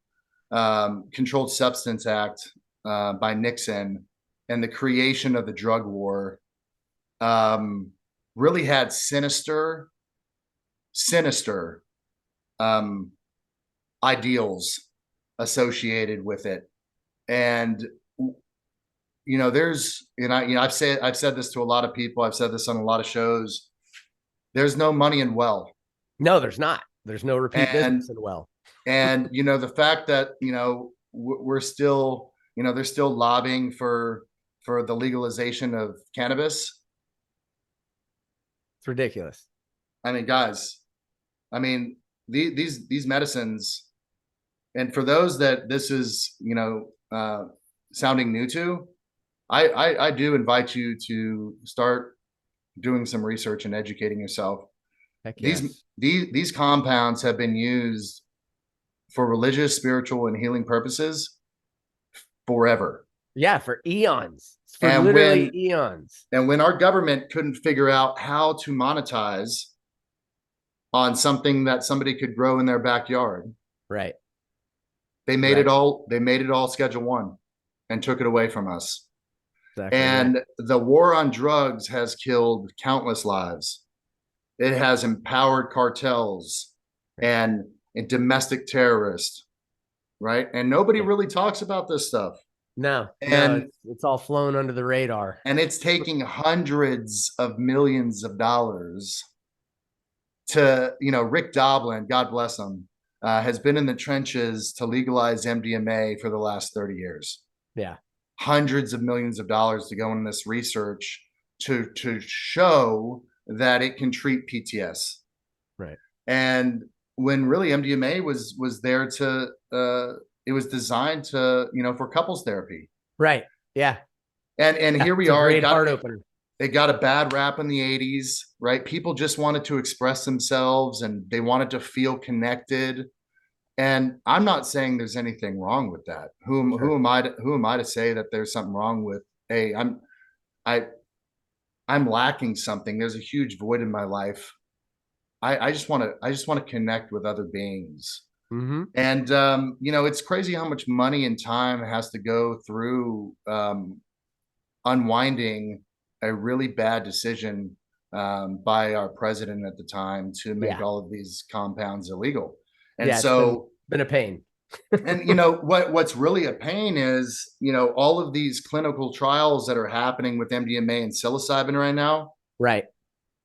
Controlled Substance Act by Nixon and the creation of the drug war really had sinister ideals associated with it. And I've said this to a lot of people. I've said this on a lot of shows. There's no money in well. No, there's not. There's no repeat business in well. And the fact that we're still they're still lobbying for the legalization of cannabis. It's ridiculous. I mean, guys, these medicines, and for those that this is sounding new to, I do invite you to start doing some research and educating yourself. Heck yes. These compounds have been used for religious, spiritual, and healing purposes forever. Yeah, for eons. For literally eons. And when our government couldn't figure out how to monetize on something that somebody could grow in their backyard, right? They made it all Schedule 1 and took it away from us. Exactly. And the war on drugs has killed countless lives. It has empowered cartels and domestic terrorists, right? And nobody really talks about this stuff. No, it's all flown under the radar. And it's taking hundreds of millions of dollars to, Rick Doblin, God bless him, has been in the trenches to legalize MDMA for the last 30 years. Yeah. Hundreds of millions of dollars to go in this research to show that it can treat PTS. Right. And when really MDMA was there to, it was designed to, for couples therapy. Right. Yeah. And here we are. Great heart opener. It got a bad rap in the 80s, right? People just wanted to express themselves and they wanted to feel connected. And I'm not saying there's anything wrong with that. Who am I to say that there's something wrong with, hey, I'm lacking something. There's a huge void in my life. I just want to connect with other beings. Mm-hmm. And it's crazy how much money and time has to go through unwinding a really bad decision by our president at the time to make all of these compounds illegal. And so it's been a pain. And what's really a pain is, all of these clinical trials that are happening with MDMA and psilocybin right now. Right.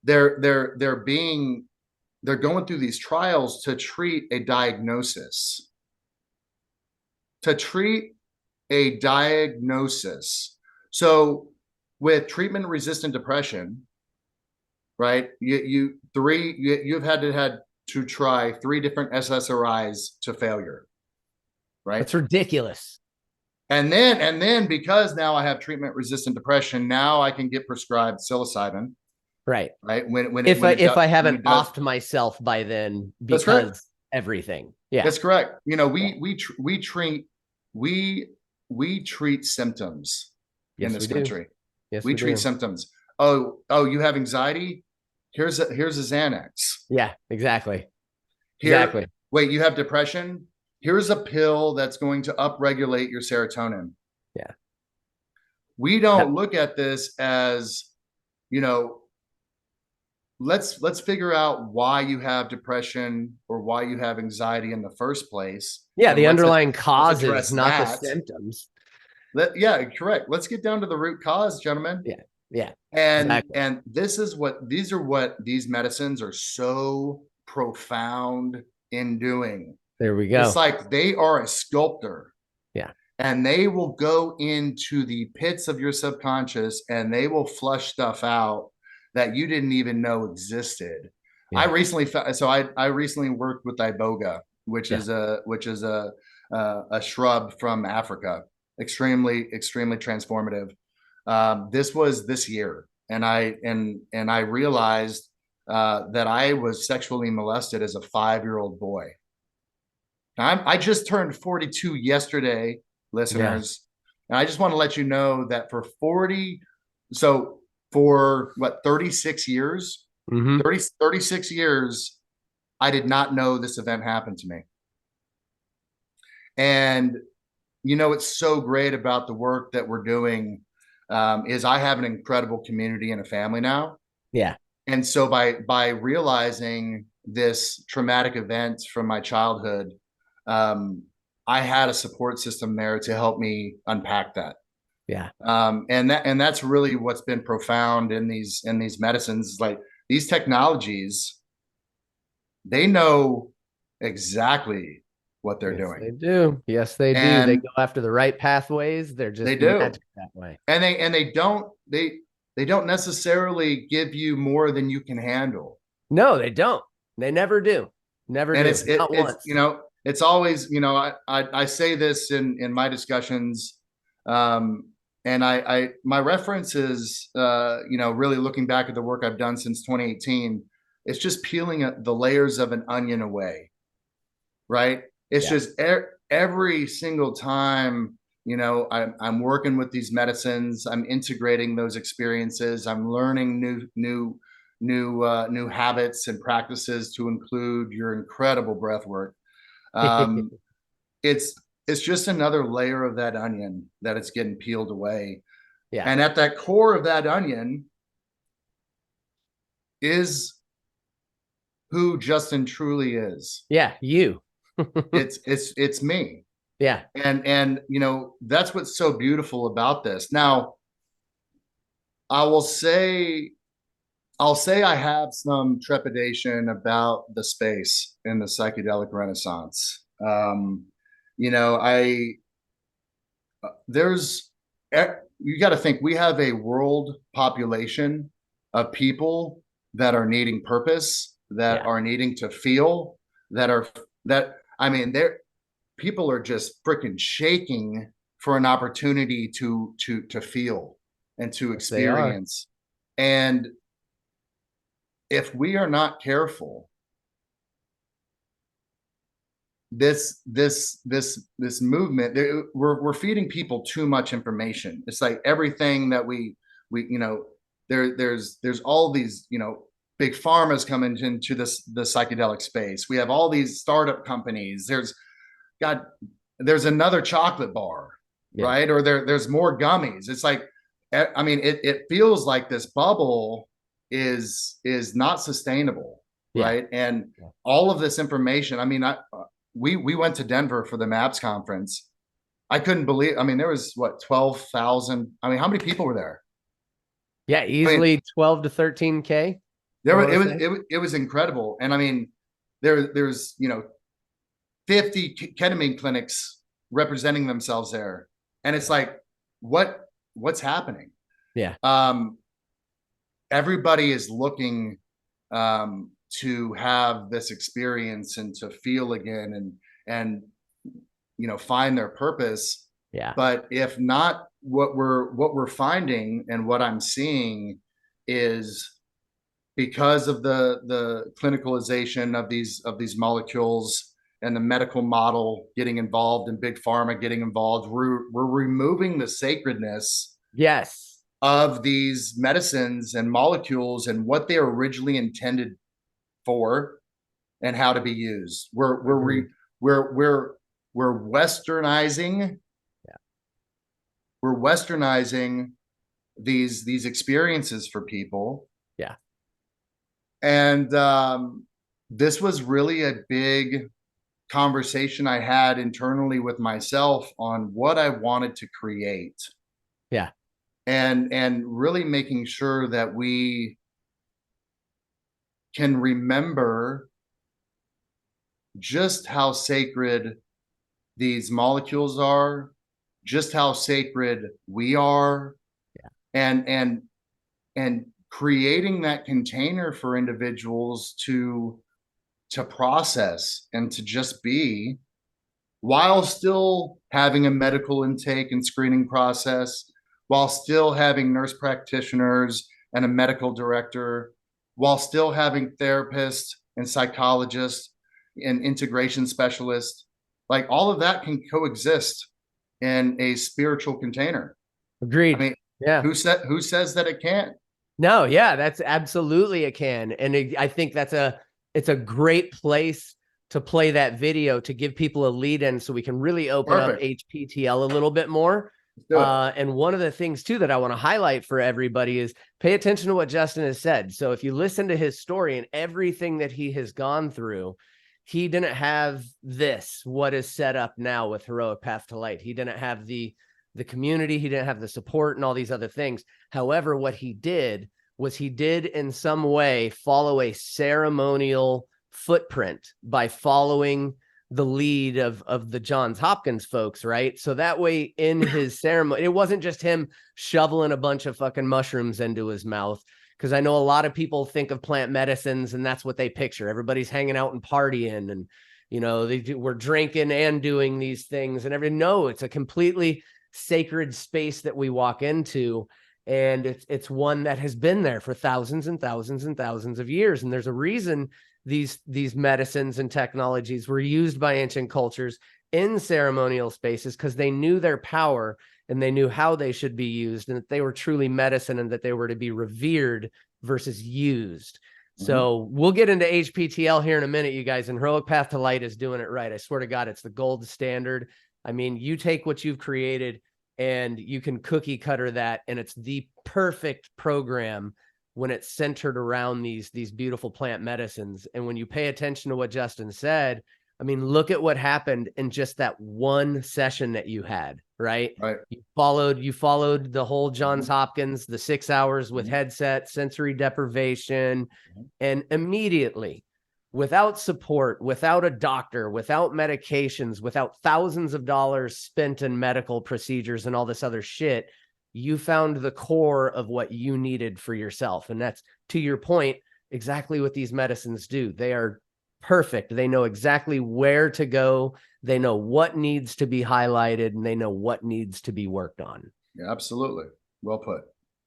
they're going through these trials to treat a diagnosis. To treat a diagnosis. So with treatment-resistant depression, right? You've had to try 3 different SSRIs to failure, right? That's ridiculous. And then because now I have treatment-resistant depression, now I can get prescribed psilocybin. Right. Right. If I haven't offed myself by then because everything. Yeah. That's correct. You know, we treat symptoms in this country. Yes, we treat symptoms. Oh, you have anxiety? Here's a Xanax. Yeah, exactly. Exactly. Wait, you have depression? Here's a pill that's going to upregulate your serotonin. Yeah. We don't look at this as, you know, let's figure out why you have depression or why you have anxiety in the first place. Yeah, the underlying causes, not the symptoms. Yeah, correct. Let's get down to the root cause, gentlemen. Yeah. And these are what these medicines are so profound in doing. There we go. It's like they are a sculptor. Yeah. And they will go into the pits of your subconscious and they will flush stuff out that you didn't even know existed. Yeah. I recently worked with iboga, which is a shrub from Africa. Extremely transformative. This was this year, and I realized that I was sexually molested as a 5-year-old boy. I just turned 42 yesterday, listeners, and I just want to let you know that for 36 years, 36 years, I did not know this event happened to me. And you know, it's so great about the work that we're doing is I have an incredible community and a family now. Yeah. And so by realizing this traumatic event from my childhood, I had a support system there to help me unpack that. Yeah. And that's really what's been profound in these medicines. Like these technologies, they know exactly what they're doing. They do. Yes, they do. They go after the right pathways. They're just magic that way. And they don't necessarily give you more than you can handle. No, they don't. They never do. Never do. Not once. You know, it's always, you know, I say this in my discussions, and my reference is, you know, really looking back at the work I've done since 2018. It's just peeling the layers of an onion away, right? It's just every single time, you know, I'm working with these medicines. I'm integrating those experiences. I'm learning new habits and practices to include your incredible breath work. It's just another layer of that onion that it's getting peeled away. Yeah. And at that core of that onion is who Justin truly is. Yeah, you. it's me. Yeah. And you know, that's what's so beautiful about this. Now, I'll say I have some trepidation about the space in the psychedelic renaissance. You know, you got to think we have a world population of people that are needing purpose, that are needing to feel, people are just freaking shaking for an opportunity to feel and to experience. And if we are not careful, this movement, we're feeding people too much information. It's like everything that we you know, there's all these, you know, big pharma's coming into the psychedelic space. We have all these startup companies. There's another chocolate bar, right? Or there's more gummies. It's like, I mean, it feels like this bubble is not sustainable, right? And all of this information. I mean, we went to Denver for the MAPS conference. I couldn't believe. I mean, there was 12,000. I mean, how many people were there? Yeah, easily 12 to 13K. It was incredible. And I mean, there's 50 ketamine clinics representing themselves there, and it's like, what's happening? Yeah. Everybody is looking to have this experience and to feel again and find their purpose. Yeah. But if not, what we're finding and what I'm seeing is, because of the clinicalization of these molecules and the medical model getting involved and big pharma getting involved, we're removing the sacredness Yes. of these medicines and molecules and what they are originally intended for and how to be used. We're westernizing. Yeah. We're westernizing these experiences for people. Yeah. And this was really a big conversation I had internally with myself on what I wanted to create. Yeah. And really making sure that we can remember just how sacred these molecules are, just how sacred we are. Yeah. And creating that container for individuals to process and to just be, while still having a medical intake and screening process, while still having nurse practitioners and a medical director, while still having therapists and psychologists and integration specialists. Like, all of that can coexist in a spiritual container. Agreed. I mean, yeah. Who says that it can't? No, yeah, that's absolutely a can. And I think it's a great place to play that video to give people a lead in so we can really open up HPTL a little bit more. And one of the things too that I want to highlight for everybody is pay attention to what Justin has said. So if you listen to his story and everything that he has gone through, he didn't have what is set up now with Heroic Path to Light. He didn't have the community. He didn't have the support and all these other things. However, what he did in some way follow a ceremonial footprint by following the lead of the Johns Hopkins folks, right? So that way in his ceremony, it wasn't just him shoveling a bunch of fucking mushrooms into his mouth. Because I know a lot of people think of plant medicines and that's what they picture. Everybody's hanging out and partying and, we're drinking and doing these things and everything. No, it's a completely sacred space that we walk into. And it's one that has been there for thousands and thousands and thousands of years. And there's a reason these medicines and technologies were used by ancient cultures in ceremonial spaces, because they knew their power and they knew how they should be used, and that they were truly medicine and that they were to be revered versus used. Mm-hmm. So we'll get into HPTL here in a minute, you guys, and Heroic Path to Light is doing it right. I swear to God, it's the gold standard. I mean, you take what you've created and you can cookie cutter that, and it's the perfect program when it's centered around these beautiful plant medicines. And when you pay attention to what Justin said, I mean, look at what happened in just that one session that you had, right? Right. You followed the whole Johns Hopkins, the 6 hours with headset, sensory deprivation, and immediately, without support, without a doctor, without medications, without thousands of dollars spent in medical procedures and all this other shit, you found the core of what you needed for yourself. And that's, to your point, exactly what these medicines do. They are perfect. They know exactly where to go. They know what needs to be highlighted, and they know what needs to be worked on. Yeah, absolutely. Well put.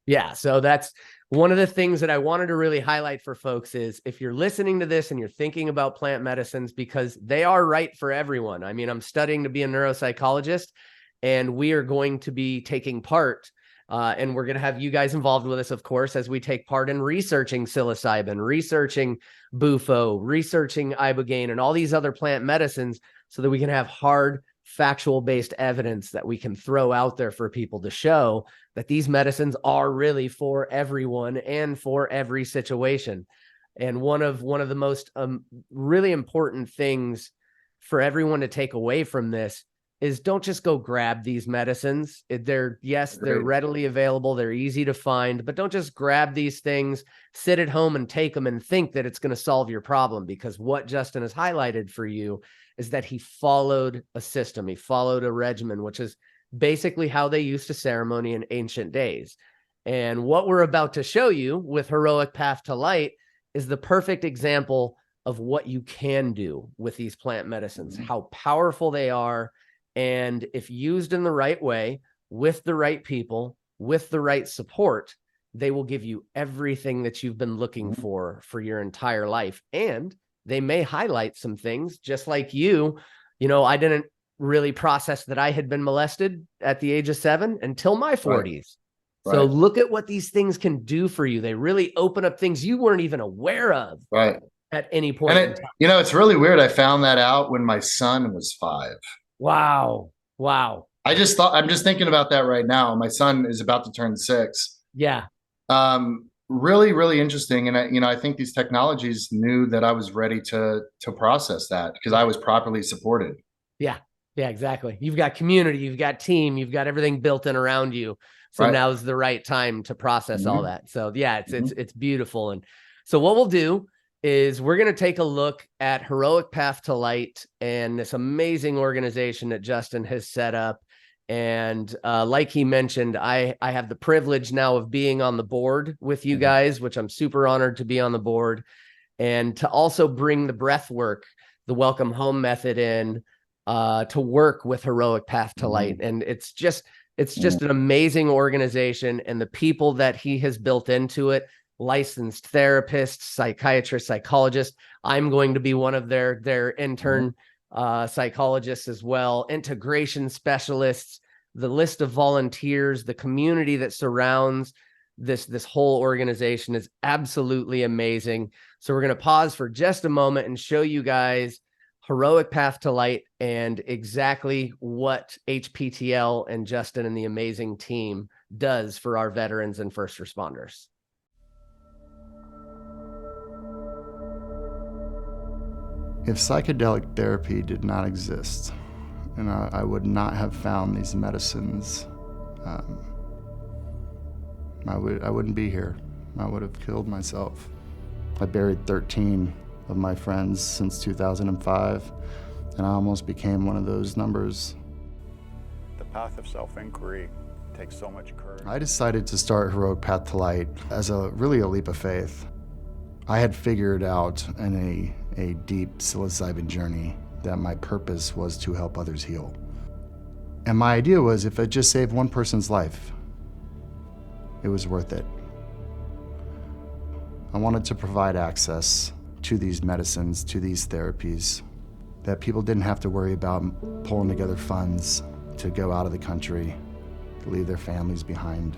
Yeah. So that's one of the things that I wanted to really highlight for folks is, if you're listening to this and you're thinking about plant medicines, because they are right for everyone. I mean, I'm studying to be a neuropsychologist, and we are going to be taking part and we're going to have you guys involved with us, of course, as we take part in researching psilocybin, researching bufo, researching ibogaine, and all these other plant medicines, so that we can have hard, factual-based evidence that we can throw out there for people to show that these medicines are really for everyone and for every situation. And one of the most really important things for everyone to take away from this is don't just go grab these medicines. They're readily available. They're easy to find, but don't just grab these things, sit at home and take them and think that it's going to solve your problem, because what Justin has highlighted for you is that he followed a system. He followed a regimen, which is basically how they used to ceremony in ancient days. And what we're about to show you with Heroic Path to Light is the perfect example of what you can do with these plant medicines, how powerful they are. And if used in the right way, with the right people, with the right support, they will give you everything that you've been looking for your entire life. And they may highlight some things, just like you. I didn't really process that I had been molested at the age of 7 until my 40s. Right. So look at what these things can do for you. They really open up things you weren't even aware of. Right. At any point. And it's really weird. I found that out when my son was 5. Wow. I'm just thinking about that right now. My son is about to turn 6. Yeah. Really, really interesting. And I think these technologies knew that I was ready to process that because I was properly supported. Yeah, exactly. You've got community, you've got team, you've got everything built in around you. So now's the right time to process all that. So yeah, it's beautiful. And so what we'll do is we're going to take a look at Heroic Path to Light and this amazing organization that Justin has set up. And like he mentioned, I have the privilege now of being on the board with you guys, which I'm super honored to be on the board, and to also bring the breath work, the welcome home method in to work with Heroic Path to Light. And it's just an amazing organization, and the people that he has built into it, licensed therapists, psychiatrists, psychologists. I'm going to be one of their intern psychologists as well, integration specialists, the list of volunteers, the community that surrounds this whole organization is absolutely amazing. So we're going to pause for just a moment and show you guys Heroic Path to Light and exactly what HPTL and Justin and the amazing team does for our veterans and first responders. If psychedelic therapy did not exist, and I would not have found these medicines, I wouldn't be here. I would have killed myself. I buried 13 of my friends since 2005, and I almost became one of those numbers. The path of self-inquiry takes so much courage. I decided to start Heroic Path to Light as really a leap of faith. I had figured out in a deep psilocybin journey that my purpose was to help others heal. And my idea was, if I just saved one person's life, it was worth it. I wanted to provide access to these medicines, to these therapies, that people didn't have to worry about pulling together funds to go out of the country, to leave their families behind.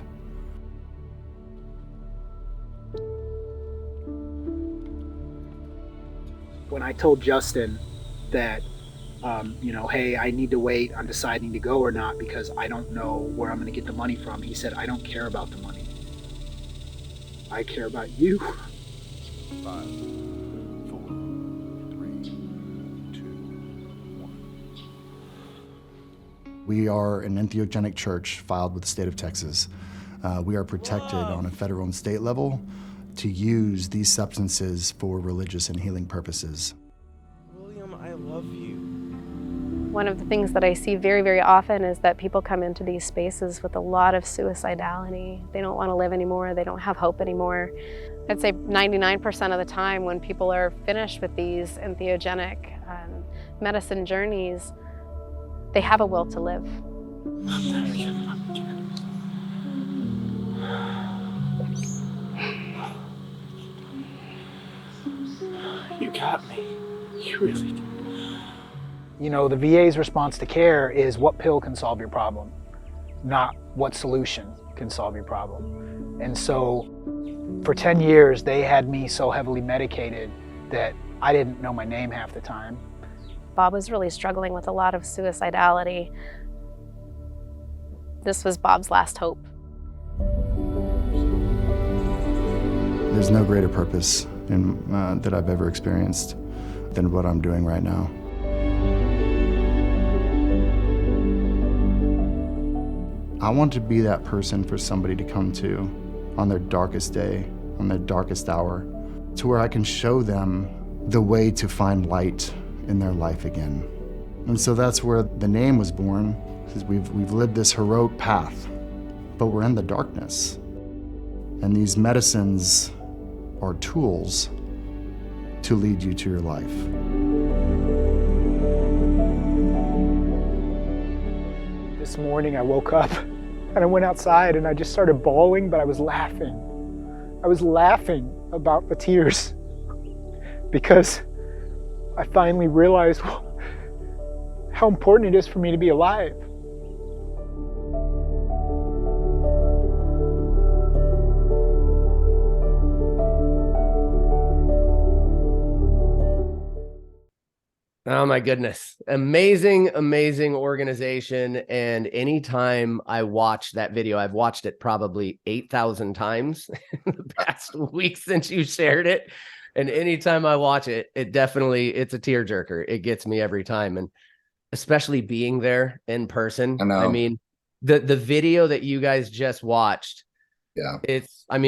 When I told Justin that, hey, I need to wait on deciding to go or not because I don't know where I'm going to get the money from, he said, I don't care about the money. I care about you. 5, 4, 3, 2, 1. We are an entheogenic church filed with the state of Texas. We are protected on a federal and state level to use these substances for religious and healing purposes. William, I love you. One of the things that I see very, very often is that people come into these spaces with a lot of suicidality. They don't want to live anymore. They don't have hope anymore. I'd say 99% of the time when people are finished with these entheogenic medicine journeys, they have a will to live. You got me. You really did. The VA's response to care is what pill can solve your problem, not what solution can solve your problem. And so for 10 years, they had me so heavily medicated that I didn't know my name half the time. Bob was really struggling with a lot of suicidality. This was Bob's last hope. There's no greater purpose that I've ever experienced than what I'm doing right now. I want to be that person for somebody to come to on their darkest day, on their darkest hour, to where I can show them the way to find light in their life again. And so that's where the name was born, because we've lived this heroic path, but we're in the darkness. And these medicines are tools to lead you to your life. This morning I woke up and I went outside and I just started bawling, but I was laughing. I was laughing about the tears because I finally realized how important it is for me to be alive. Oh my goodness. Amazing, amazing organization. And anytime I watch that video, I've watched it probably 8,000 times in the past week since you shared it. And anytime I watch it, it's a tearjerker. It gets me every time. And especially being there in person. I know. I mean, the video that you guys just watched,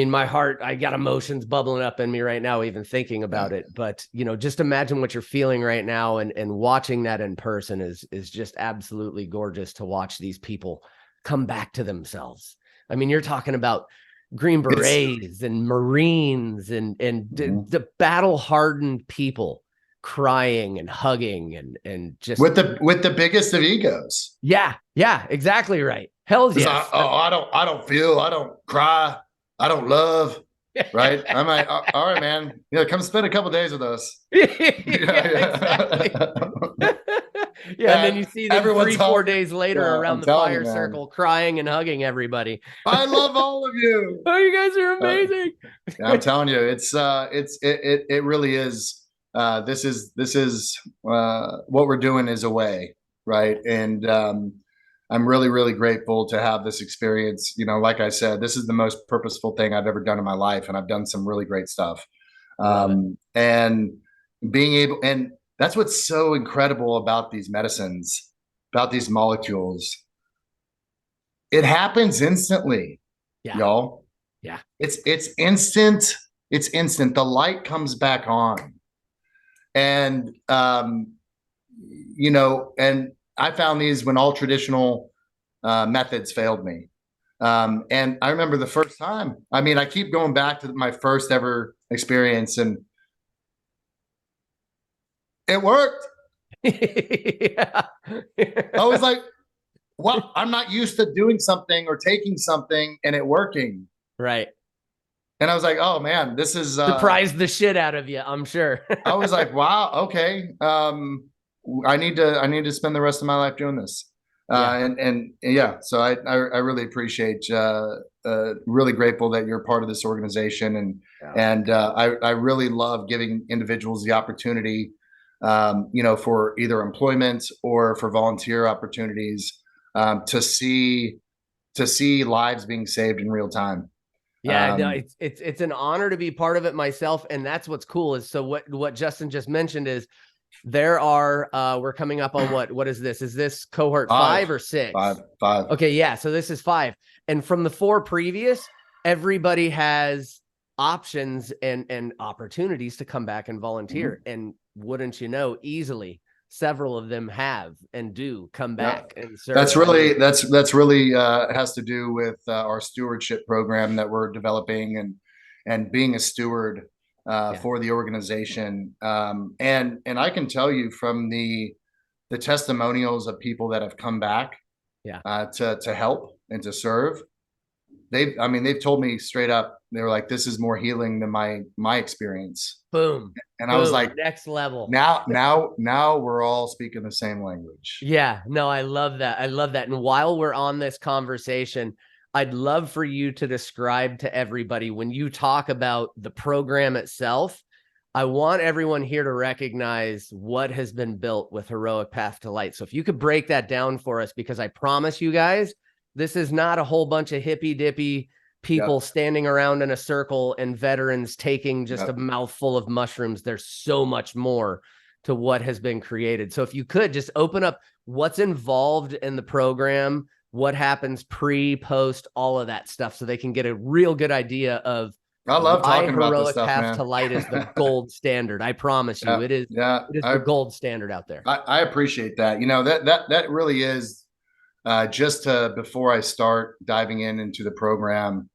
my heart, I got emotions bubbling up in me right now, even thinking about it. But, just imagine what you're feeling right now, and watching that in person is just absolutely gorgeous to watch these people come back to themselves. I mean, you're talking about Green Berets and Marines and the battle hardened people crying and hugging and just with the biggest of egos. Yeah, exactly right. Hell's yes. I don't feel, I don't cry, I don't love. Right? I'm like, all right, man. Come spend a couple days with us. Exactly. And then you see them 3-4 days later around the fire circle, crying and hugging everybody. I love all of you. Oh, you guys are amazing. I'm telling you, it really is. This is what we're doing is a way, right? And I'm really, really grateful to have this experience. Like I said, this is the most purposeful thing I've ever done in my life, and I've done some really great stuff. And being able, and that's what's so incredible about these medicines, about these molecules. It happens instantly, y'all. Yeah, it's instant. It's instant. The light comes back on. And, and I found these when all traditional methods failed me. And I remember the first time, I keep going back to my first ever experience, and it worked. I was like, well, I'm not used to doing something or taking something and it working. Right. And I was like, oh man, this is surprised the shit out of you, I'm sure. I was like, wow, okay. I need to spend the rest of my life doing this. So I really appreciate, really grateful that you're part of this organization. And I really love giving individuals the opportunity, for either employment or for volunteer opportunities, to see lives being saved in real time. Yeah, no, it's an honor to be part of it myself. And that's what's cool is, so what Justin just mentioned is there are, we're coming up on what is this? Is this cohort 5 or 6? 5. Okay. Yeah. So this is 5. And from the 4 previous, everybody has options and opportunities to come back and volunteer. And wouldn't you know, easily several of them have and do come back and serve. That's really has to do with our stewardship program that we're developing and being a steward for the organization. And I can tell you from the testimonials of people that have come back to help and to serve. They've told me straight up, they were like, this is more healing than my experience. Boom. And I was like, next level. Now we're all speaking the same language. Yeah, no, I love that. And while we're on this conversation, I'd love for you to describe to everybody, when you talk about the program itself, I want everyone here to recognize what has been built with Heroic Path to Light. So if you could break that down for us, because I promise you guys, this is not a whole bunch of hippy dippy people standing around in a circle and veterans taking just a mouthful of mushrooms. There's so much more to what has been created. So if you could just open up what's involved in the program, what happens pre, post, all of that stuff, so they can get a real good idea of I love why talking about this heroic stuff, path man. to light is the gold standard. I promise you, it is. Yeah, It is the gold standard out there. I appreciate that. You know, that really is. Before I start diving into the program,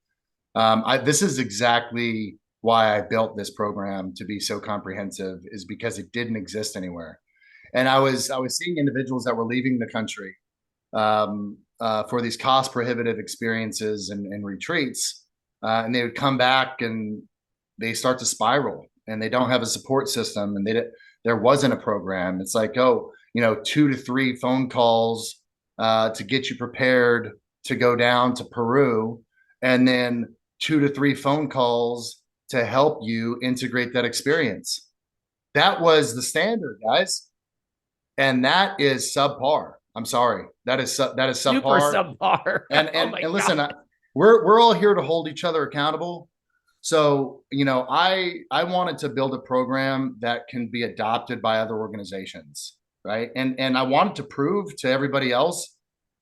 this is exactly why I built this program to be so comprehensive, is because it didn't exist anywhere. And I was seeing individuals that were leaving the country for these cost prohibitive experiences and retreats, and they would come back and they start to spiral, and they don't have a support system, and there wasn't a program. It's like, oh, 2 to 3 phone calls to get you prepared to go down to Peru, and then 2 to 3 phone calls to help you integrate that experience. That was the standard, guys. And that is subpar. I'm sorry. That is subpar. Super subpar. And listen, we're all here to hold each other accountable. So, I wanted to build a program that can be adopted by other organizations, right? And I wanted to prove to everybody else,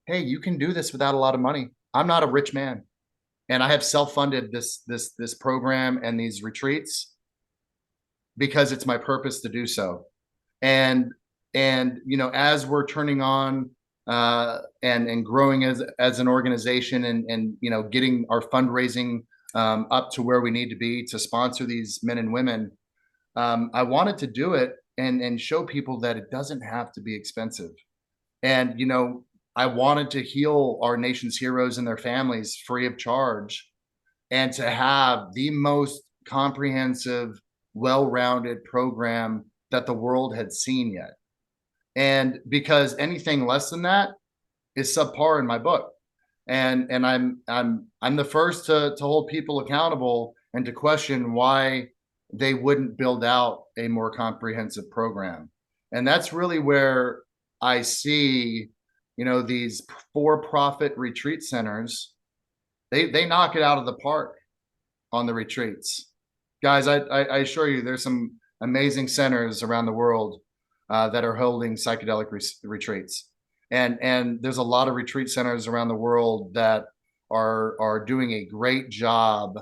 hey, you can do this without a lot of money. I'm not a rich man, and I have self-funded this program and these retreats because it's my purpose to do so. And as we're turning on and growing as an organization, and getting our fundraising up to where we need to be to sponsor these men and women, I wanted to do it and show people that it doesn't have to be expensive. And I wanted to heal our nation's heroes and their families free of charge, and to have the most comprehensive, well-rounded program that the world had seen yet. And because anything less than that is subpar in my book. And I'm the first to hold people accountable and to question why they wouldn't build out a more comprehensive program. And that's really where I see, these for-profit retreat centers, they knock it out of the park on the retreats. Guys, I assure you, there's some amazing centers around the world that are holding psychedelic retreats. And there's a lot of retreat centers around the world that are doing a great job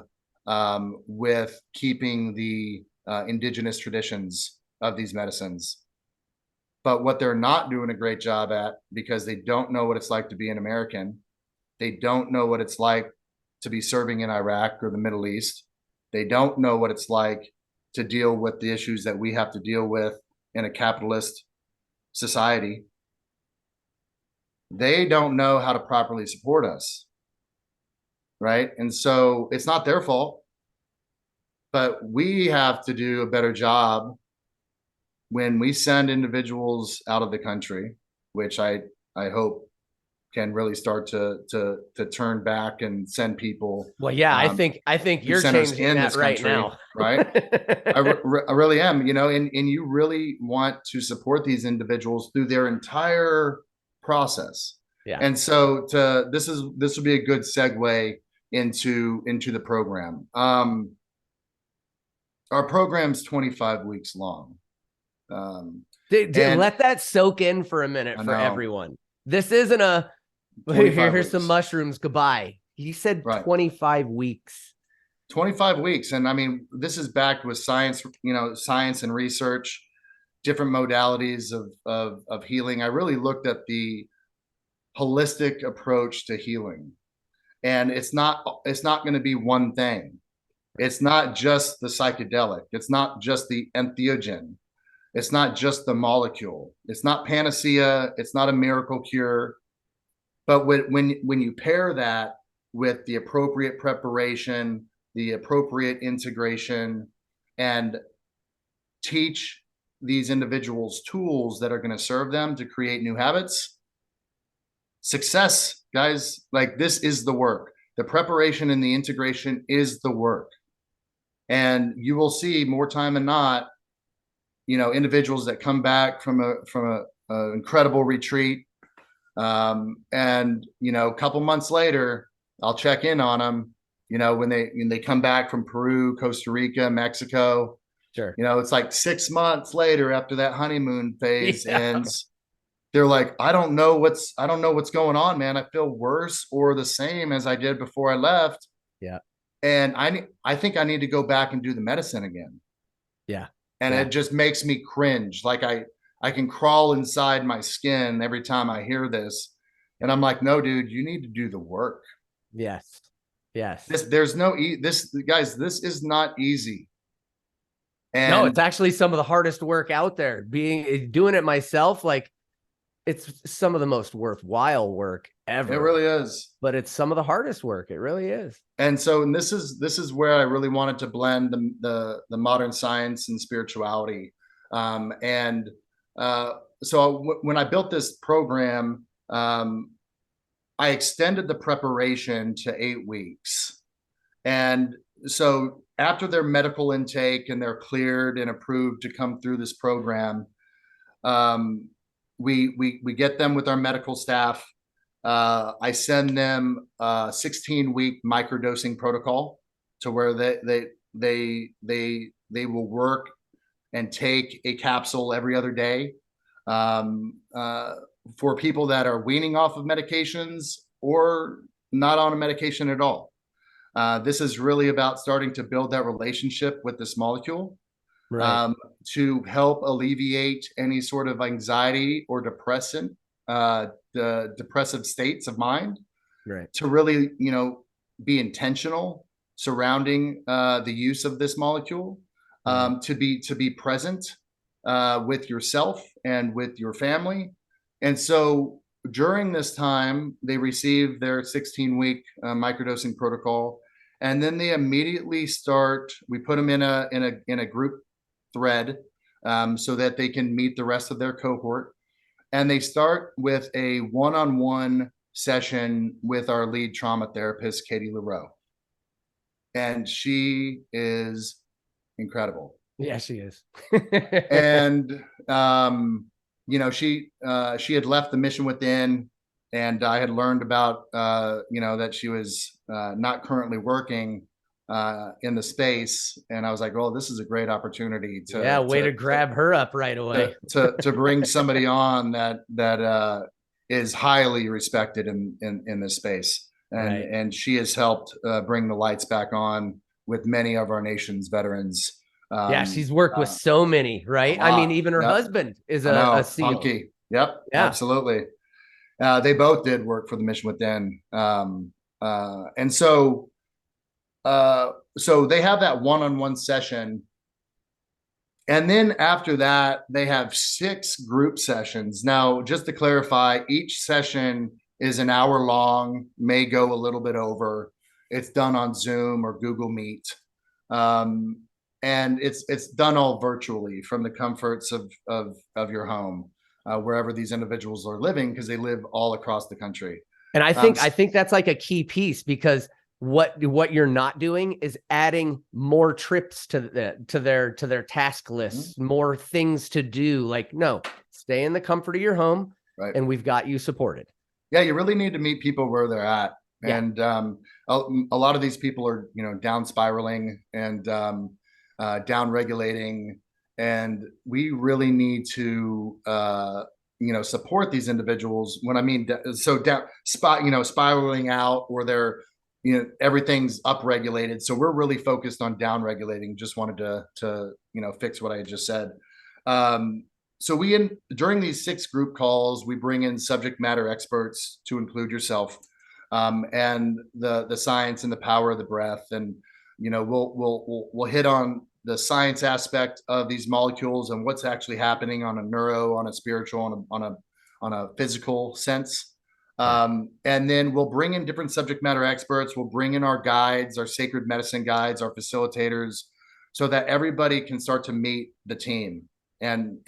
with keeping the indigenous traditions of these medicines. But what they're not doing a great job at, because they don't know what it's like to be an American, they don't know what it's like to be serving in Iraq or the Middle East, they don't know what it's like to deal with the issues that we have to deal with in a capitalist society. They don't know how to properly support us, right? And so it's not their fault, but we have to do a better job when we send individuals out of the country, which I hope can really start to turn back and send people. Well, yeah, I think you're changing that right now, right? I really am, and you really want to support these individuals through their entire process. Yeah. And so this will be a good segue into the program. Our program's 25 weeks long. Let that soak in for a minute for everyone. This isn't a here's some mushrooms, goodbye. He said 25 weeks. 25 weeks. And I mean, this is backed with science, science and research, different modalities of healing. I really looked at the holistic approach to healing. And it's not going to be one thing. It's not just the psychedelic. It's not just the entheogen. It's not just the molecule. It's not panacea. It's not a miracle cure. But when you pair that with the appropriate preparation, the appropriate integration, and teach these individuals tools that are going to serve them to create new habits, success, guys, like this is the work. The preparation and the integration is the work. And you will see more time than not, individuals that come back from a incredible retreat, and a couple months later, I'll check in on them. When they come back from Peru, Costa Rica, Mexico. Sure. It's like 6 months later after that honeymoon phase ends, they're like, I don't know what's going on, man. I feel worse or the same as I did before I left. Yeah. And I think I need to go back and do the medicine again. Yeah. And Yeah. it just makes me cringe. Like I can crawl inside my skin every time I hear this. And I'm like, no, dude, you need to do the work. Yes. Yes. There's no, guys, this is not easy. And no, it's actually some of the hardest work out there. Doing it myself, like it's some of the most worthwhile work ever. it really is. But it's some of the hardest work. It really is. And so, and this is where I really wanted to blend the modern science and spirituality. So when I built this program, I extended the preparation to 8 weeks. And so after their medical intake and they're cleared and approved to come through this program, we get them with our medical staff. I send them a 16-week microdosing protocol to where they will work and take a capsule every other day. For people that are weaning off of medications or not on a medication at all. This is really about starting to build that relationship with this molecule, Right. to help alleviate any sort of anxiety or the depressive states of mind, Right. to really, be intentional surrounding the use of this molecule, to be present with yourself and with your family. And so during this time, they receive their 16-week microdosing protocol, and then they immediately start. We put them in a group thread so that they can meet the rest of their cohort, and they start with a one-on-one session with our lead trauma therapist, Katie LaRoe, and she is incredible. Yeah, she is. And she had left the mission within, and I had learned about that she was not currently working in the space, and I was like, well, this is a great opportunity to grab her up right away. to bring somebody on that is highly respected in this space, and she has helped bring the lights back on with many of our nation's veterans. She's worked with so many, right? I mean, even her husband is a SEAL. Funky. Yep, yeah, absolutely. They both did work for the mission within, and so they have that one-on-one session, and then after that they have 6 group sessions. Now, just to clarify, each session is an hour long, may go a little bit over. It's done on Zoom or Google Meet. And it's done all virtually from the comforts of your home, wherever these individuals are living, because they live all across the country. And I think that's like a key piece, because what you're not doing is adding more trips to their task lists, more things to do. Like, no, stay in the comfort of your home, right, and we've got you supported. Yeah, you really need to meet people where they're at. Yeah. And a lot of these people are down spiraling and down regulating, and we really need to support these individuals. When I mean spiraling out, or they're everything's up regulated, so we're really focused on down regulating. Just wanted to fix what I just said. So during these 6 group calls, we bring in subject matter experts, to include yourself, and the science and the power of the breath. And we'll hit on the science aspect of these molecules and what's actually happening on a neuro, on a spiritual, on a physical sense. And then we'll bring in different subject matter experts. We'll bring in our guides, our sacred medicine guides, our facilitators, so that everybody can start to meet the team and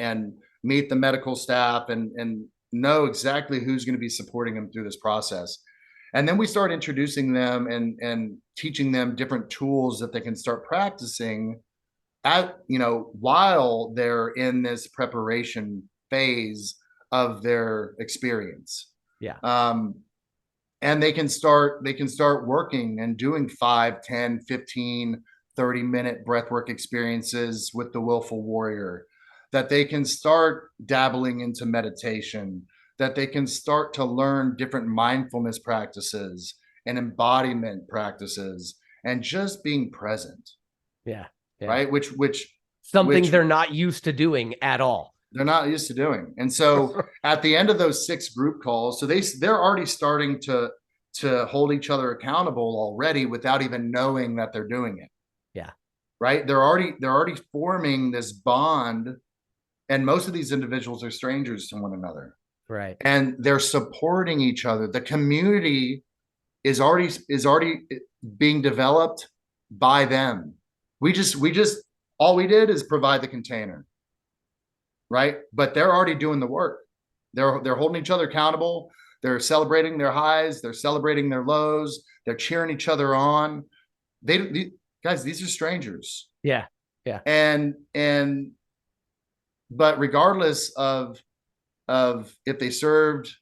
meet the medical staff and know exactly who's going to be supporting them through this process. And then we start introducing them and teaching them different tools that they can start practicing while they're in this preparation phase of their experience. Yeah. And they can start working and doing 5, 10, 15, 30-minute breathwork experiences with the Willful Warrior. that they can start dabbling into meditation, that they can start to learn different mindfulness practices and embodiment practices and just being present. Yeah. Right. Which something they're not used to doing at all. They're not used to doing. And so at the end of those 6 group calls, so they're already starting to hold each other accountable already without even knowing that they're doing it. Yeah. Right. They're already forming this bond. And most of these individuals are strangers to one another. Right. And they're supporting each other. The community is already being developed by them. We just all we did is provide the container. Right. But they're already doing the work. They're holding each other accountable. They're celebrating their highs. They're celebrating their lows. They're cheering each other on. Guys, these are strangers. Yeah. Yeah. But regardless of if they served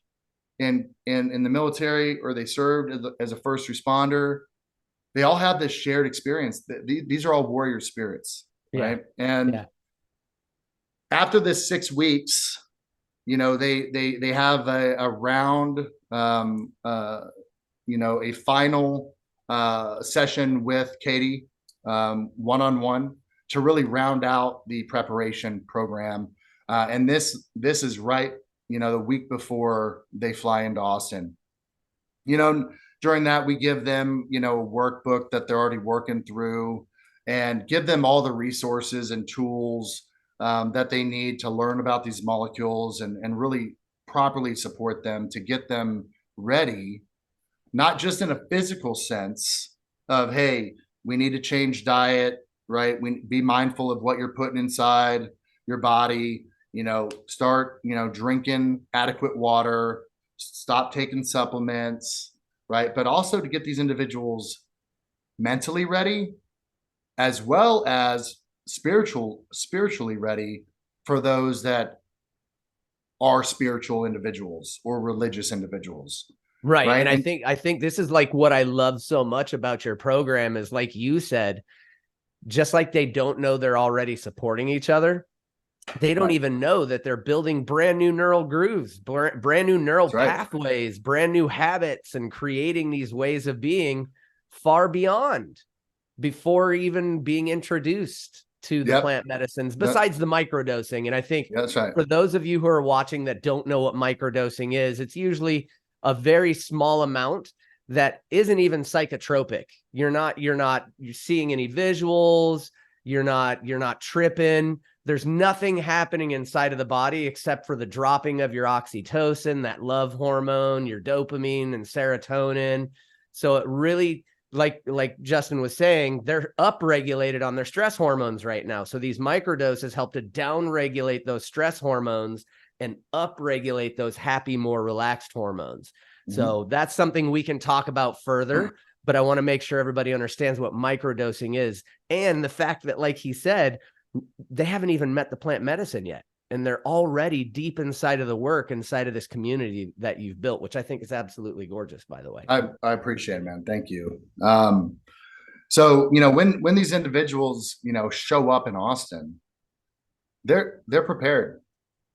in the military or they served as a first responder, they all have this shared experience. These are all warrior spirits, right? And after this 6 weeks, they have a round, a final session with Katie, one-on-one, to really round out the preparation program. And this is right, the week before they fly into Austin. During that, we give them, a workbook that they're already working through and give them all the resources and tools that they need to learn about these molecules and really properly support them to get them ready, not just in a physical sense of, hey, we need to change diet, right? We be mindful of what you're putting inside your body, start, drinking adequate water, stop taking supplements, right? But also to get these individuals mentally ready, as well as spiritually ready for those that are spiritual individuals or religious individuals. Right. And I think this is like what I love so much about your program is, like you said, just like they don't know they're already supporting each other, they don't even know that they're building brand new neural grooves, brand new neural pathways, brand new habits, and creating these ways of being far beyond before even being introduced to the plant medicines, besides the microdosing. And I think for those of you who are watching that don't know what microdosing is, it's usually a very small amount that isn't even psychotropic. You're seeing any visuals. You're not tripping. There's nothing happening inside of the body except for the dropping of your oxytocin, that love hormone, your dopamine and serotonin. So it really, like Justin was saying, they're upregulated on their stress hormones right now. So these microdoses help to downregulate those stress hormones and upregulate those happy, more relaxed hormones. So that's something we can talk about further, but I want to make sure everybody understands what microdosing is. And the fact that, like he said, they haven't even met the plant medicine yet. And they're already deep inside of the work, inside of this community that you've built, which I think is absolutely gorgeous, by the way. I appreciate it, man. Thank you. So, when these individuals, show up in Austin, they're prepared.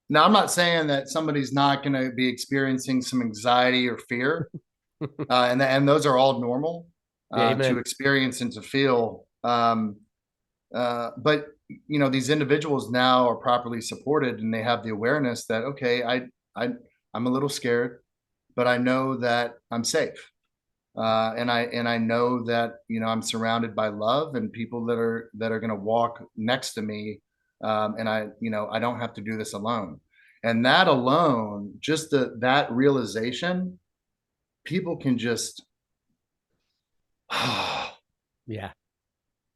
Now, I'm not saying that somebody's not going to be experiencing some anxiety or fear, and those are all normal to experience and to feel. But these individuals now are properly supported, and they have the awareness that, okay, I'm a little scared, but I know that I'm safe, and I know that I'm surrounded by love and people that are going to walk next to me. And I don't have to do this alone. And that alone, just that realization, people can just,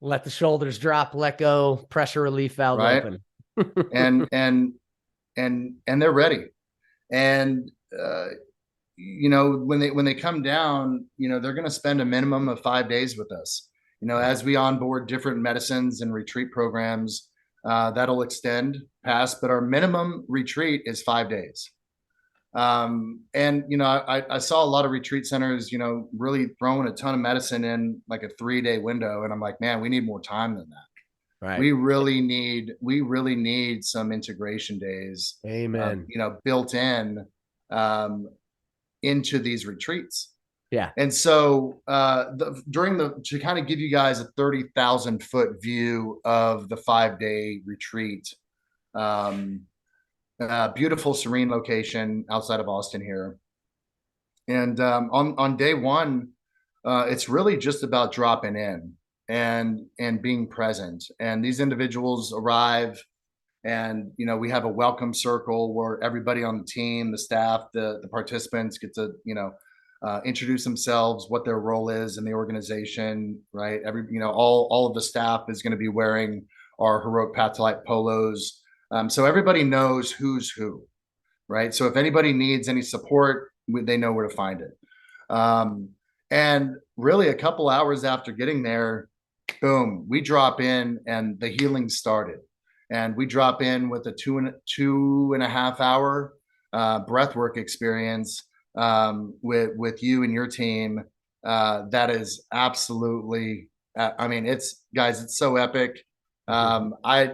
let the shoulders drop, let go, pressure relief valve open. and they're ready. And, when they come down, they're going to spend a minimum of 5 days with us, as we onboard different medicines and retreat programs. That'll extend past, but our minimum retreat is 5 days. I saw a lot of retreat centers, really throwing a ton of medicine in like a 3-day window. And I'm like, man, we need more time than that. Right. We really need some integration days, Amen. built in into these retreats. Yeah. And so to kind of give you guys a 30,000 foot view of the 5-day retreat, beautiful, serene location outside of Austin here. And on day one, it's really just about dropping in and being present. And these individuals arrive, and we have a welcome circle where everybody on the team, the staff, the participants get to introduce themselves, what their role is in the organization, right? All of the staff is going to be wearing our Heroic Path to Light polos, so everybody knows who's who, right? So if anybody needs any support, they know where to find it. And really, a couple hours after getting there, boom, we drop in, and the healing started. And we drop in with a 2.5 hour breathwork experience with you and your team. That is absolutely, it's so epic. I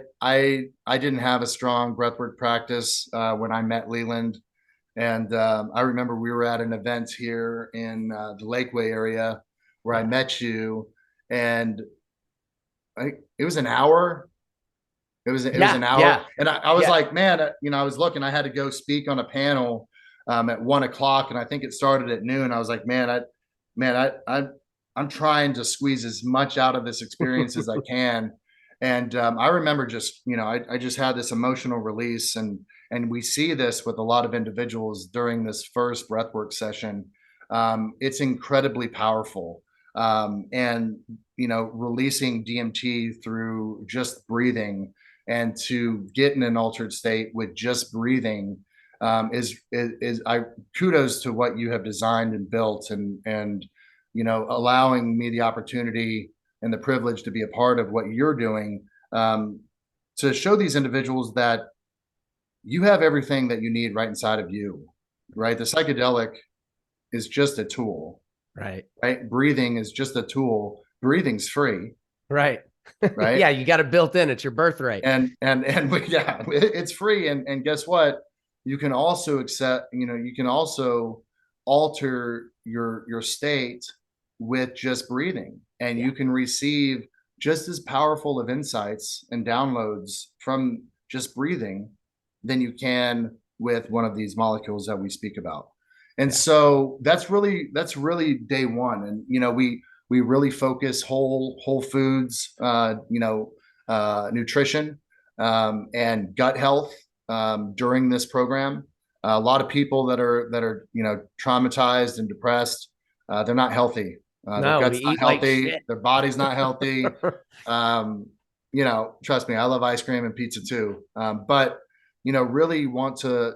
didn't have a strong breathwork practice when I met Leland. And I remember we were at an event here in the Lakeway area where I met you, and it was an hour. It was an hour. Yeah. And I was like, man, I was looking, I had to go speak on a panel at 1:00, and I think it started at noon. I was like, I'm trying to squeeze as much out of this experience as I can. And I remember just, I just had this emotional release, and we see this with a lot of individuals during this first breathwork session. It's incredibly powerful. And, releasing DMT through just breathing, and to get in an altered state with just breathing is kudos to what you have designed and built, and allowing me the opportunity and the privilege to be a part of what you're doing, to show these individuals that you have everything that you need right inside of you, right? The psychedelic is just a tool, Right. Breathing is just a tool. Breathing's free. Right. Right. Yeah. You got it built in. It's your birthright. And yeah, it's free. And guess what? You can also you can also alter your state with just breathing, and you can receive just as powerful of insights and downloads from just breathing than you can with one of these molecules that we speak about. And so that's really day one. And we really focus whole foods, nutrition, and gut health during this program. A lot of people that are traumatized and depressed, they're not healthy. Their gut's not healthy. Like their body's not healthy. Trust me, I love ice cream and pizza too. But really want to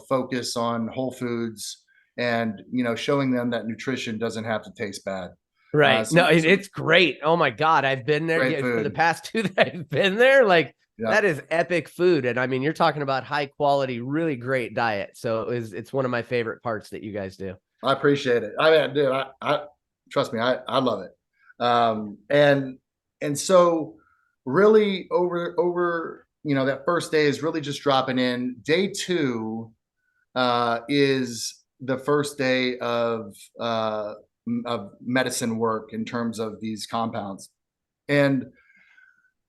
focus on whole foods, and showing them that nutrition doesn't have to taste bad. Right. It's great. Oh my God. I've been there for the past 2 that I've been there. Like, that is epic food. And I mean, you're talking about high quality, really great diet. So it's one of my favorite parts that you guys do. I appreciate it. I mean, dude, I trust me, I love it. And so really over that first day is really just dropping in. Day two is the first day of medicine work in terms of these compounds. And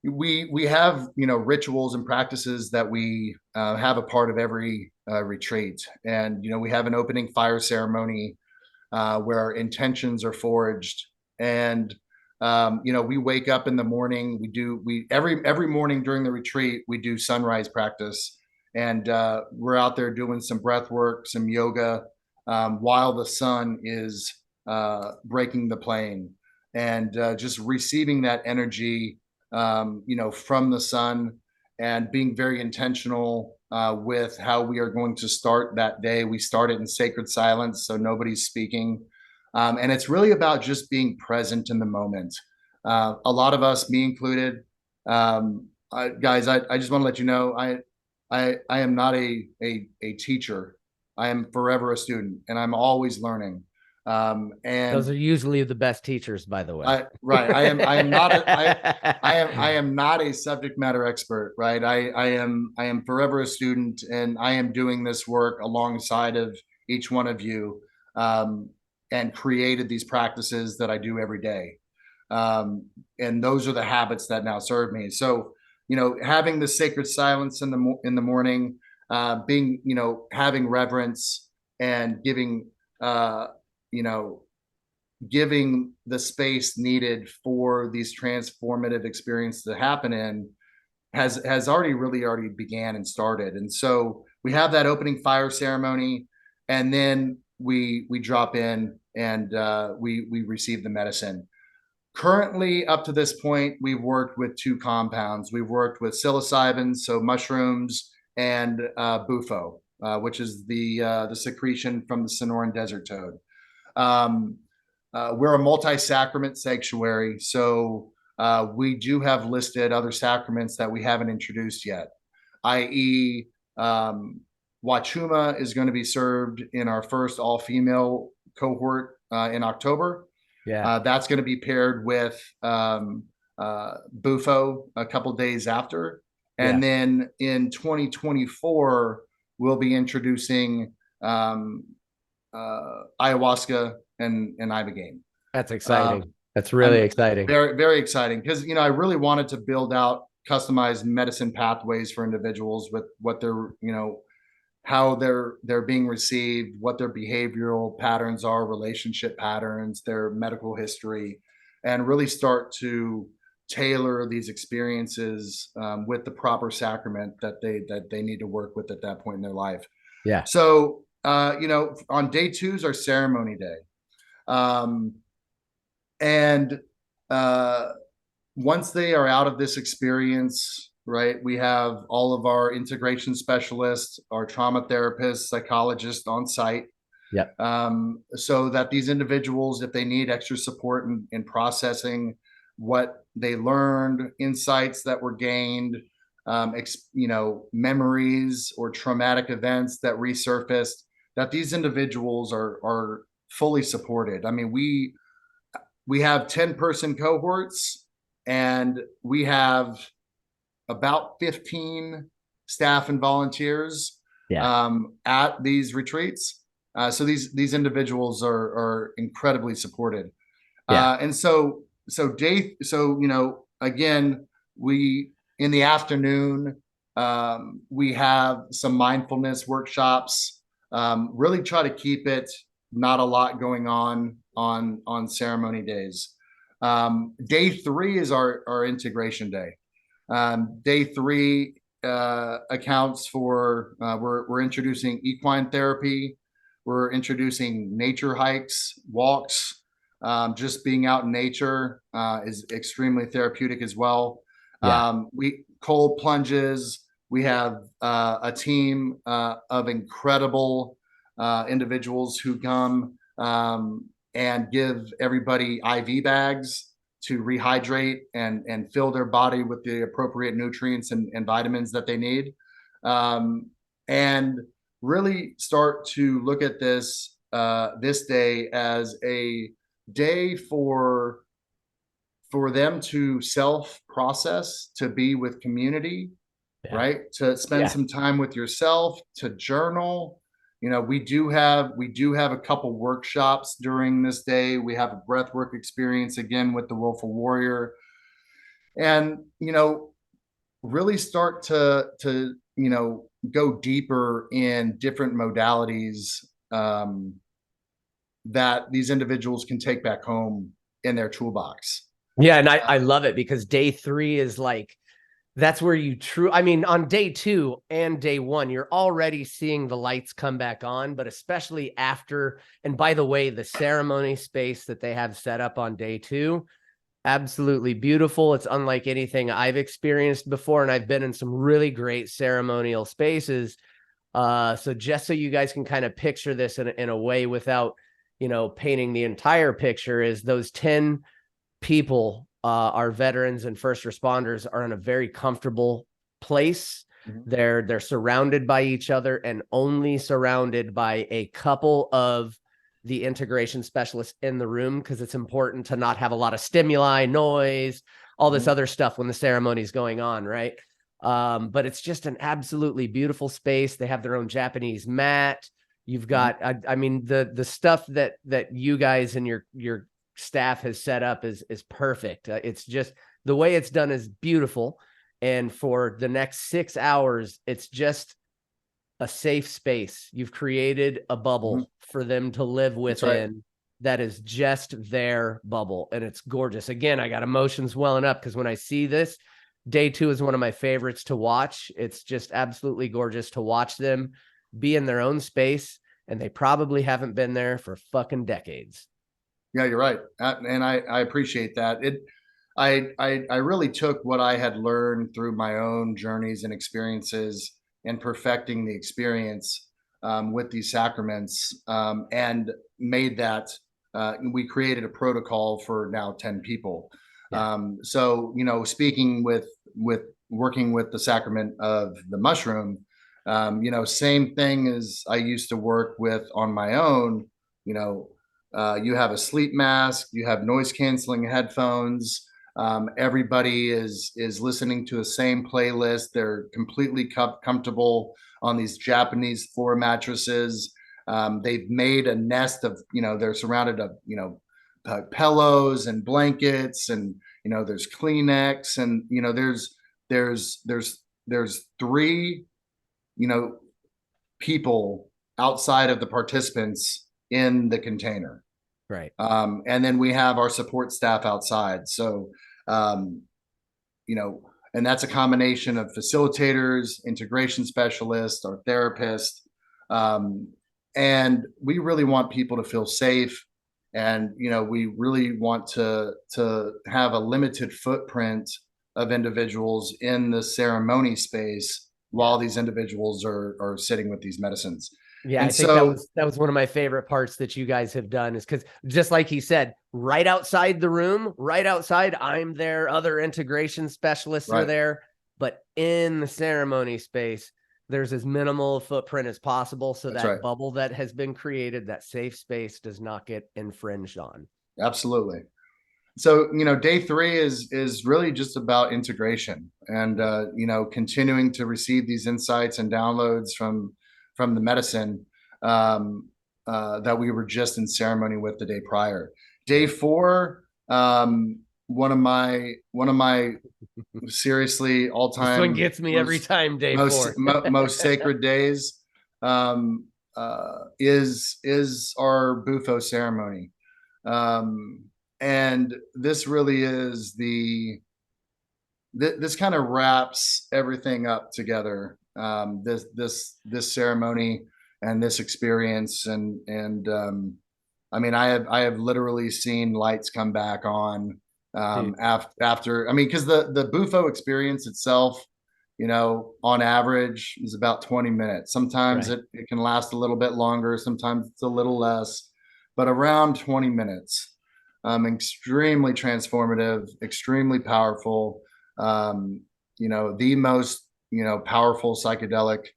we have rituals and practices that we have a part of every retreat. And we have an opening fire ceremony where our intentions are forged. And we wake up in the morning. Every morning during the retreat, we do sunrise practice, and we're out there doing some breath work, some yoga, while the sun is breaking the plane, and just receiving that energy, from the sun, and being very intentional with how we are going to start that day. We start it in sacred silence, so nobody's speaking. And it's really about just being present in the moment. A lot of us, me included, guys, I just want to let you know, I am not a teacher. I am forever a student, and I'm always learning. And those are usually the best teachers, by the way. I am not a subject matter expert, right? I am forever a student, and I am doing this work alongside of each one of you, and created these practices that I do every day. And those are the habits that now serve me. So, having the sacred silence in the morning, being, having reverence and giving, giving the space needed for these transformative experiences to happen in has already began and started. And so we have that opening fire ceremony, and then we drop in and we receive the medicine. Currently, up to this point, we've worked with 2 compounds. We've worked with psilocybin, so mushrooms, and bufo, which is the secretion from the Sonoran desert toad. We're a multi-sacrament sanctuary, so we do have listed other sacraments that we haven't introduced yet, i.e., Wachuma is going to be served in our first all-female cohort in October. Yeah. That's going to be paired with bufo a couple days after. And then in 2024, we'll be introducing ayahuasca and ibogaine. That's exciting. That's really exciting. Very, very exciting, because I really wanted to build out customized medicine pathways for individuals with what they're, how they're being received, what their behavioral patterns are, relationship patterns, their medical history, and really start to tailor these experiences with the proper sacrament that they need to work with at that point in their life. Yeah. So on day 2 is our ceremony day. And once they are out of this experience, right, we have all of our integration specialists, our trauma therapists, psychologists on site. Yep. So that these individuals, if they need extra support in processing what they learned, insights that were gained, memories or traumatic events that resurfaced, that these individuals are fully supported. I mean, we have 10-person cohorts, and we have about 15 staff and volunteers at these retreats. So these individuals are incredibly supported. And so again, we, in the afternoon, we have some mindfulness workshops, really try to keep it not a lot going on ceremony days. Day 3 is our integration day. Day 3 accounts for we're introducing equine therapy. We're introducing nature hikes, walks. Just being out in nature is extremely therapeutic as well. We cold plunges. We have a team of incredible individuals who come and give everybody IV bags to rehydrate and fill their body with the appropriate nutrients and vitamins that they need, and really start to look at this day as a day for them to self-process, to be with community, right? To spend some time with yourself, to journal. We do have a couple workshops during this day. We have a breathwork experience again with the Willful Warrior, and really start to go deeper in different modalities that these individuals can take back home in their toolbox. Yeah, and I love it, because day 3 is like, that's where you on day 2 and day 1, you're already seeing the lights come back on, but especially after, and by the way, the ceremony space that they have set up on day 2, absolutely beautiful. It's unlike anything I've experienced before, and I've been in some really great ceremonial spaces. So just so you guys can kind of picture this in a way without, painting the entire picture, is those 10 people, our veterans and first responders, are in a very comfortable place. Mm-hmm. They're surrounded by each other, and only surrounded by a couple of the integration specialist in the room, because it's important to not have a lot of stimuli, noise, all this other stuff when the ceremony is going on, right? But it's just an absolutely beautiful space. They have their own Japanese mat. You've got, I mean, the stuff that you guys and your staff has set up is perfect. It's just the way it's done is beautiful. And for the next 6 hours, it's just a safe space. You've created a bubble for them to live within. That is just their bubble. And it's gorgeous. Again, I got emotions welling up because when I see this, day 2 is one of my favorites to watch. It's just absolutely gorgeous to watch them be in their own space. And they probably haven't been there for fucking decades. Yeah, you're right. And I appreciate that. I really took what I had learned through my own journeys and experiences and perfecting the experience with these sacraments, and made that, we created a protocol for now 10 people. Yeah. So, you know, speaking with working with the sacrament of the mushroom, you know, same thing as I used to work with on my own. You know, you have a sleep mask, you have noise canceling headphones. Everybody is listening to the same playlist. They're completely comfortable on these Japanese floor mattresses. They've made a nest of, you know, they're surrounded of, you know, pillows and blankets, and, you know, there's Kleenex, and, you know, there's 3, you know, people outside of the participants in the container. Right. And then we have our support staff outside. So, you know, and that's a combination of facilitators, integration specialists, our therapist. And we really want people to feel safe. And, you know, we really want to have a limited footprint of individuals in the ceremony space while these individuals are sitting with these medicines. Yeah, and I think that was one of my favorite parts that you guys have done, is because just like he said, right outside the room, right outside, I'm there, other integration specialists are there, but in the ceremony space, there's as minimal footprint as possible, so that bubble that has been created, that safe space, does not get infringed on. Absolutely. So, you know, day 3 is really just about integration and, you know, continuing to receive these insights and downloads from the medicine that we were just in ceremony with the day prior. Day 4, one of my seriously all-time, this one gets me every time. Day 4, most sacred days is our Bufo ceremony. And this really is this kind of wraps everything up together. This ceremony and this experience, and I mean, I have literally seen lights come back on after. I mean, because the Bufo experience itself, you know, on average is about 20 minutes. Sometimes it can last a little bit longer. Sometimes it's a little less, but around 20 minutes. Extremely transformative, extremely powerful. You know, the most, you know, powerful psychedelic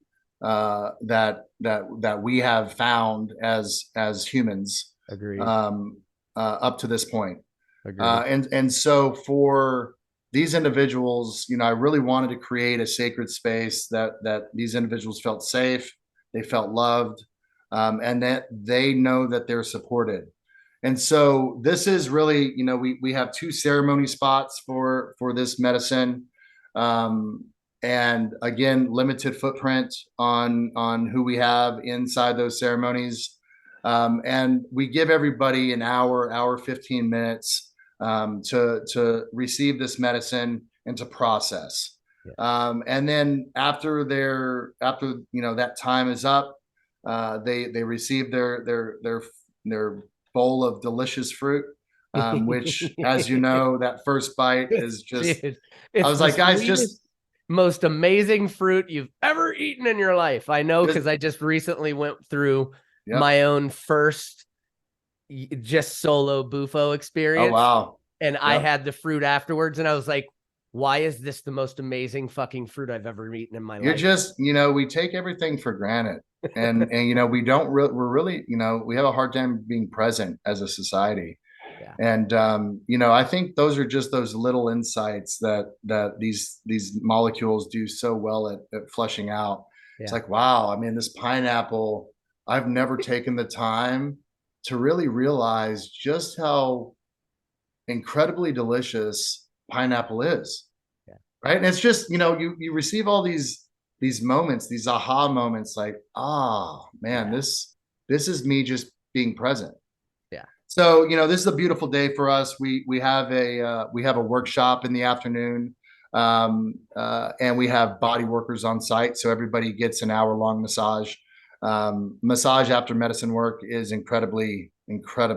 that we have found as humans. Agreed. Up to this point. Agreed. And so for these individuals, you know, I really wanted to create a sacred space that these individuals felt safe, they felt loved, and that they know that they're supported. And so this is really, you know, we have 2 ceremony spots for this medicine. And again, limited footprint on who we have inside those ceremonies. And we give everybody an hour 15 minutes to receive this medicine and to process. Yeah. And then after you know, that time is up, they receive their bowl of delicious fruit, which, as you know, that first bite is just, dude, I was like, guys, just most amazing fruit you've ever eaten in your life. I know, because I just recently went through my own first just solo Bufo experience. Oh, wow. And I had the fruit afterwards, and I was like, why is this the most amazing fucking fruit I've ever eaten in my life? You're just, you know, we take everything for granted. and you know, we're really, you know, we have a hard time being present as a society. Yeah. And you know, I think those are just those little insights that these molecules do so well at flushing out. It's Yeah. like, wow, I mean, this pineapple, I've never taken the time to really realize just how incredibly delicious pineapple is. Yeah. Right. And it's just, you know, you receive all these moments, these aha moments, like, ah, man, Yeah. this is me just being present. Yeah. So, you know, this is a beautiful day for us. We have a workshop in the afternoon, and we have body workers on site, so everybody gets an hour-long massage. Massage after medicine work is incredibly Talk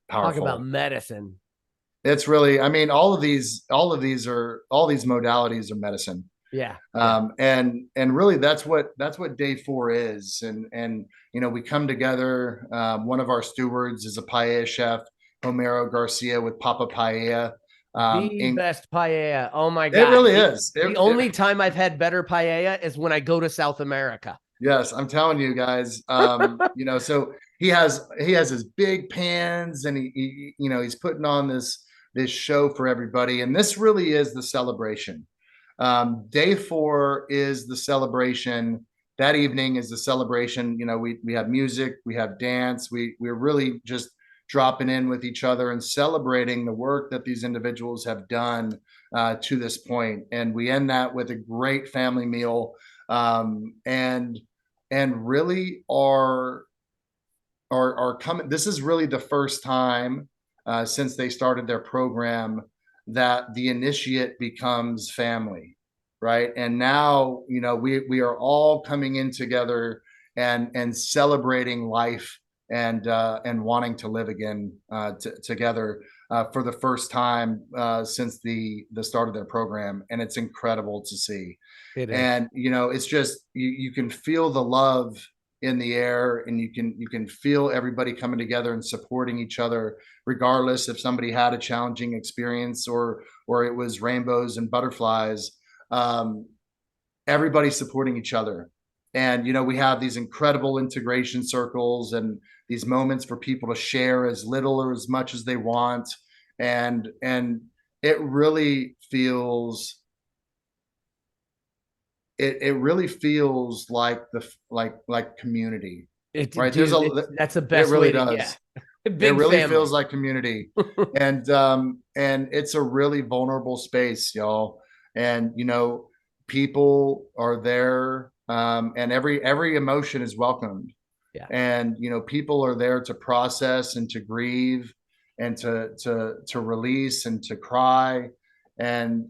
about powerful. medicine. It's really, I mean, all these modalities are medicine. Yeah. And really that's what day 4 is. And, you know, we come together. One of our stewards is a paella chef, Homero Garcia with Papa Paella. The best paella. Oh my God. It really is. The only time I've had better paella is when I go to South America. Yes, I'm telling you guys. You know, so he has his big pans, and he you know, he's putting on this show for everybody. And this really is the celebration. Day 4 is the celebration. That evening is the celebration. You know, we have music, we have dance. We're really just dropping in with each other and celebrating the work that these individuals have done to this point. And we end that with a great family meal, and really are coming. This is really the first time since they started their program that the initiate becomes family, right? And now, you know, we are all coming in together and celebrating life and wanting to live again together for the first time since the start of their program. And it's incredible to see. It is. And, you know, it's just, you can feel the love in the air, and you can feel everybody coming together and supporting each other, regardless if somebody had a challenging experience or it was rainbows and butterflies. Everybody supporting each other. And, you know, we have these incredible integration circles and these moments for people to share as little or as much as they want. And it really feels it really feels like like community, right? Dude, that's the best really way to, does. yeah. It really feels like community. And it's a really vulnerable space, y'all. And, you know, people are there, and every emotion is welcomed. Yeah. And, you know, people are there to process and to grieve and to release and to cry. And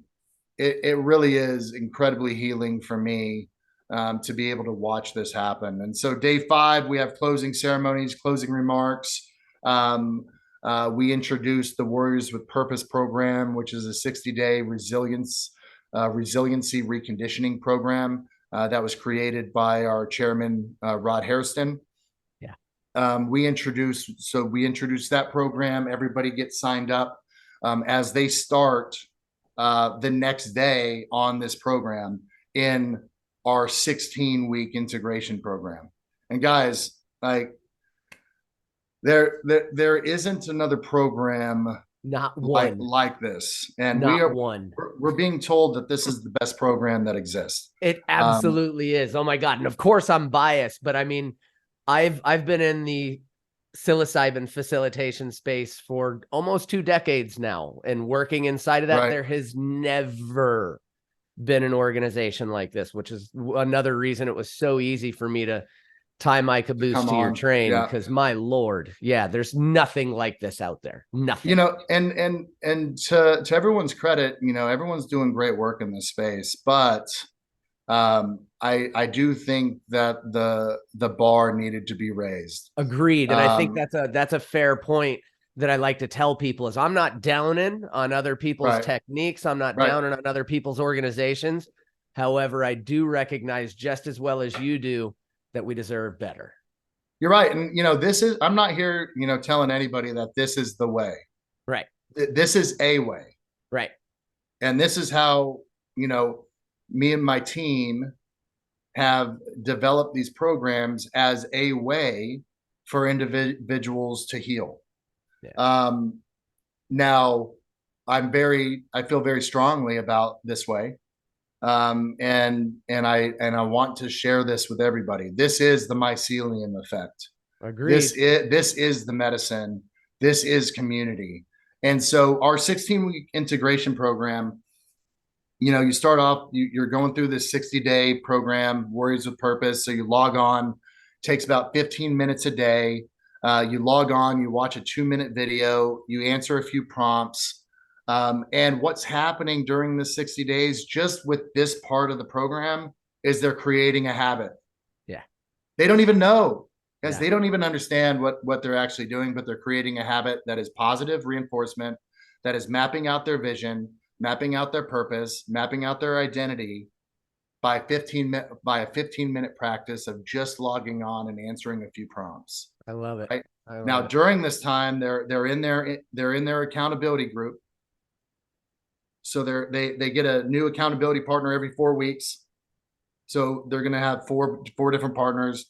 it really is incredibly healing for me to be able to watch this happen. And so day 5, we have closing ceremonies, closing remarks. We introduced the Warriors with Purpose program, which is a 60-day resiliency reconditioning program that was created by our chairman, Rod Hairston. Yeah. We introduced that program. Everybody gets signed up as they start the next day on this program in our 16-week integration program. And guys, like, there isn't another program not one like this. And we're being told that this is the best program that exists. It absolutely is. Oh my God. And of course I'm biased, but I mean, I've been in the psilocybin facilitation space for almost 2 decades now, and working inside of that, there has never been an organization like this, which is another reason it was so easy for me to tie my caboose to your train, because my Lord, yeah, there's nothing like this out there. Nothing. You know, and to everyone's credit, you know, everyone's doing great work in this space, but I do think that the bar needed to be raised. Agreed. And I think that's a fair point that I like to tell people is I'm not downing on other people's techniques. I'm not downing on other people's organizations. However, I do recognize just as well as you do that we deserve better. You're right. And, you know, I'm not here, you know, telling anybody that this is the way. Right. This is a way. Right. And this is how, you know, me and my team have developed these programs as a way for individuals to heal. Yeah. Now, I feel very strongly about this way. And I want to share this with everybody. This is the mycelium effect. Agreed. This is the medicine. This is community. And so our 16-week integration program, you start off, you're going through this 60-day program, Warriors with Purpose. So you log on, takes about 15 minutes a day. You log on, you watch a 2-minute video, you answer a few prompts. And what's happening during the 60 days, just with this part of the program, is they're creating a habit. Yeah. They don't even know, because Yeah. they don't even understand what they're actually doing, but they're creating a habit that is positive reinforcement, that is mapping out their vision, mapping out their purpose, mapping out their identity by a 15-minute practice of just logging on and answering a few prompts. I love it. Right? I love Now, it. during this time, they're in their accountability group. So they get a new accountability partner every 4 weeks. So they're going to have four different partners.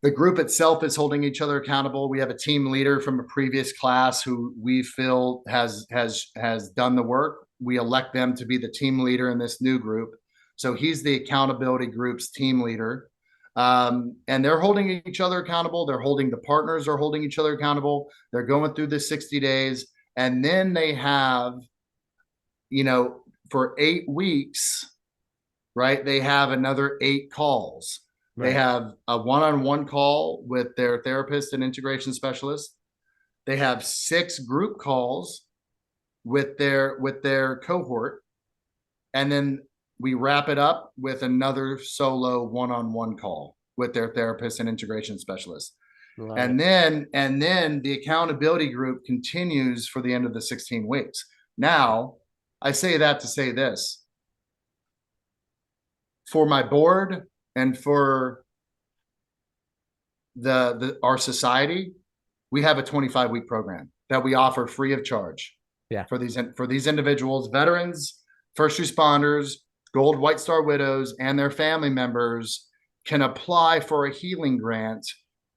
The group itself is holding each other accountable. We have a team leader from a previous class who we feel has done the work. We elect them to be the team leader in this new group. So he's the accountability group's team leader. And they're holding each other accountable. The partners are holding each other accountable. They're going through the 60 days. And then they have, for 8 weeks, right? They have another 8 calls. Right. They have a one-on-one call with their therapist and integration specialist. They have 6 group calls with their cohort. And then we wrap it up with another solo one-on-one call with their therapist and integration specialist. And then the accountability group continues for the end of the 16 weeks. Now, I say that to say this. For my board and for our society, we have a 25-week program that we offer free of charge. Yeah. For these individuals, veterans, first responders, Gold White Star widows, and their family members can apply for a healing grant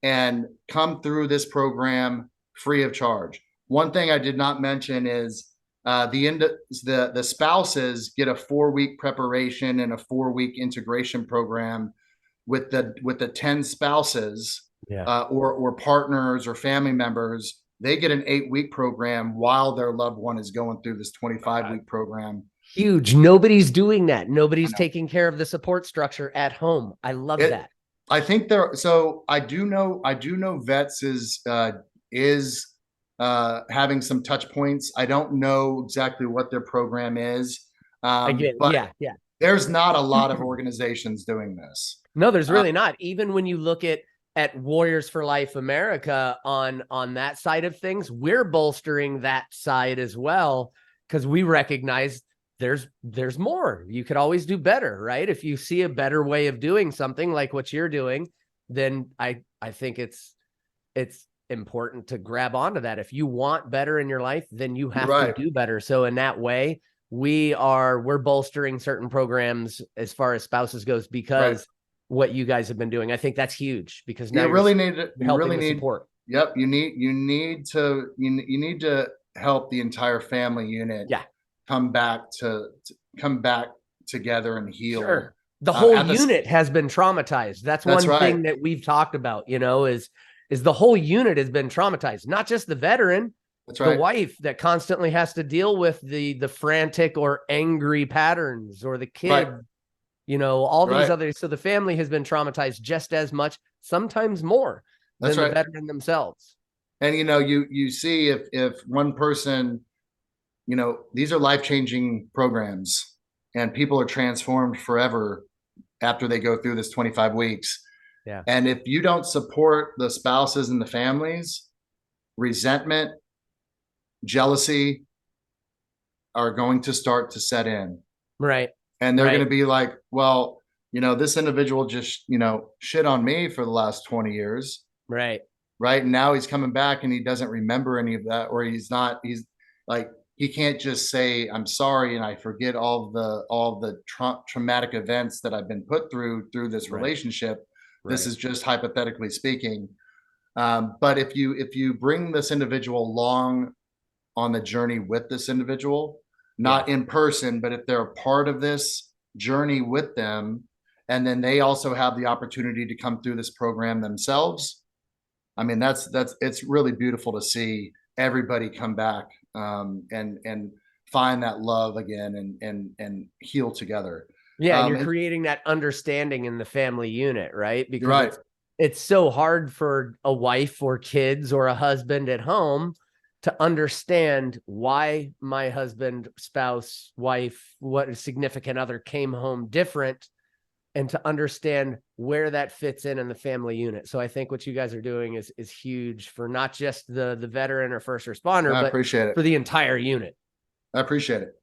and come through this program free of charge. One thing I did not mention is the spouses get a 4-week preparation and a 4-week integration program with the 10 spouses, or partners or family members. They get an 8-week program while their loved one is going through this 25-week program. Huge. Nobody's doing that. Nobody's taking care of the support structure at home. I love that. I think so I do know Vets is having some touch points. I don't know exactly what their program is. But there's not a lot of organizations doing this. No, there's really not. Even when you look at Warriors for Life America on that side of things, we're bolstering that side as well, because we recognize there's more. You could always do better, right? If you see a better way of doing something like what you're doing, then I think it's important to grab onto that. If you want better in your life, then you have to do better. So in that way, we're bolstering certain programs as far as spouses goes, because what you guys have been doing, I think that's huge, because now you really need support. Yep. You need to help the entire family unit. Yeah. Come back together and heal. Sure. The whole unit has been traumatized. That's one thing that we've talked about, is the whole unit has been traumatized, not just the veteran. That's right. The wife that constantly has to deal with the frantic or angry patterns, or the kid, all these others. So the family has been traumatized just as much, sometimes more than the veteran themselves. And, you see if one person, these are life-changing programs, and people are transformed forever after they go through this 25 weeks. Yeah. And if you don't support the spouses and the families, resentment, jealousy are going to start to set in. Right. And they're going to be like, well, this individual just, shit on me for the last 20 years. Right. Right. And now he's coming back and he doesn't remember any of that, or he's like, he can't just say, I'm sorry, and I forget all the traumatic events that I've been put through this relationship. This is just hypothetically speaking. But if you bring this individual along on the journey with this individual, not in person, but if they're a part of this journey with them, and then they also have the opportunity to come through this program themselves, I mean, it's really beautiful to see everybody come back and find that love again and heal together. Yeah, and you're creating that understanding in the family unit, right? Because right. It's so hard for a wife or kids or a husband at home to understand why my husband, spouse, wife, what significant other came home different, and to understand where that fits in the family unit. So I think what you guys are doing is huge for not just the veteran or first responder, I but appreciate it. For the entire unit. I appreciate it.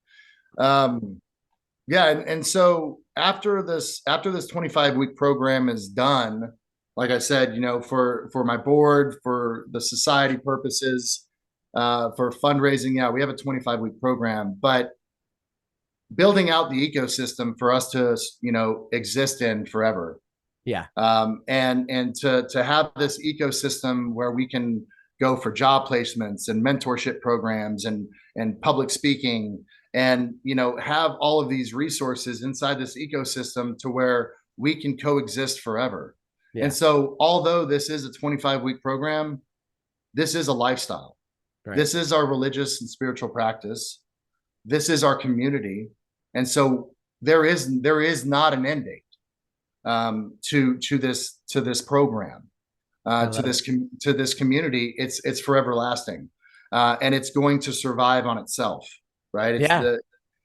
Yeah. And so after this 25-week program is done, like I said, for my board, for the society purposes, for fundraising, yeah, we have a 25-week program, but building out the ecosystem for us to, exist in forever. Yeah. And to have this ecosystem where we can go for job placements and mentorship programs and public speaking and, have all of these resources inside this ecosystem to where we can coexist forever. Yeah. And so although this is a 25-week program, this is a lifestyle. Right. This is our religious and spiritual practice. This is our community. And so there is not an end date to this program, to this community. It's forever lasting, and it's going to survive on itself, right?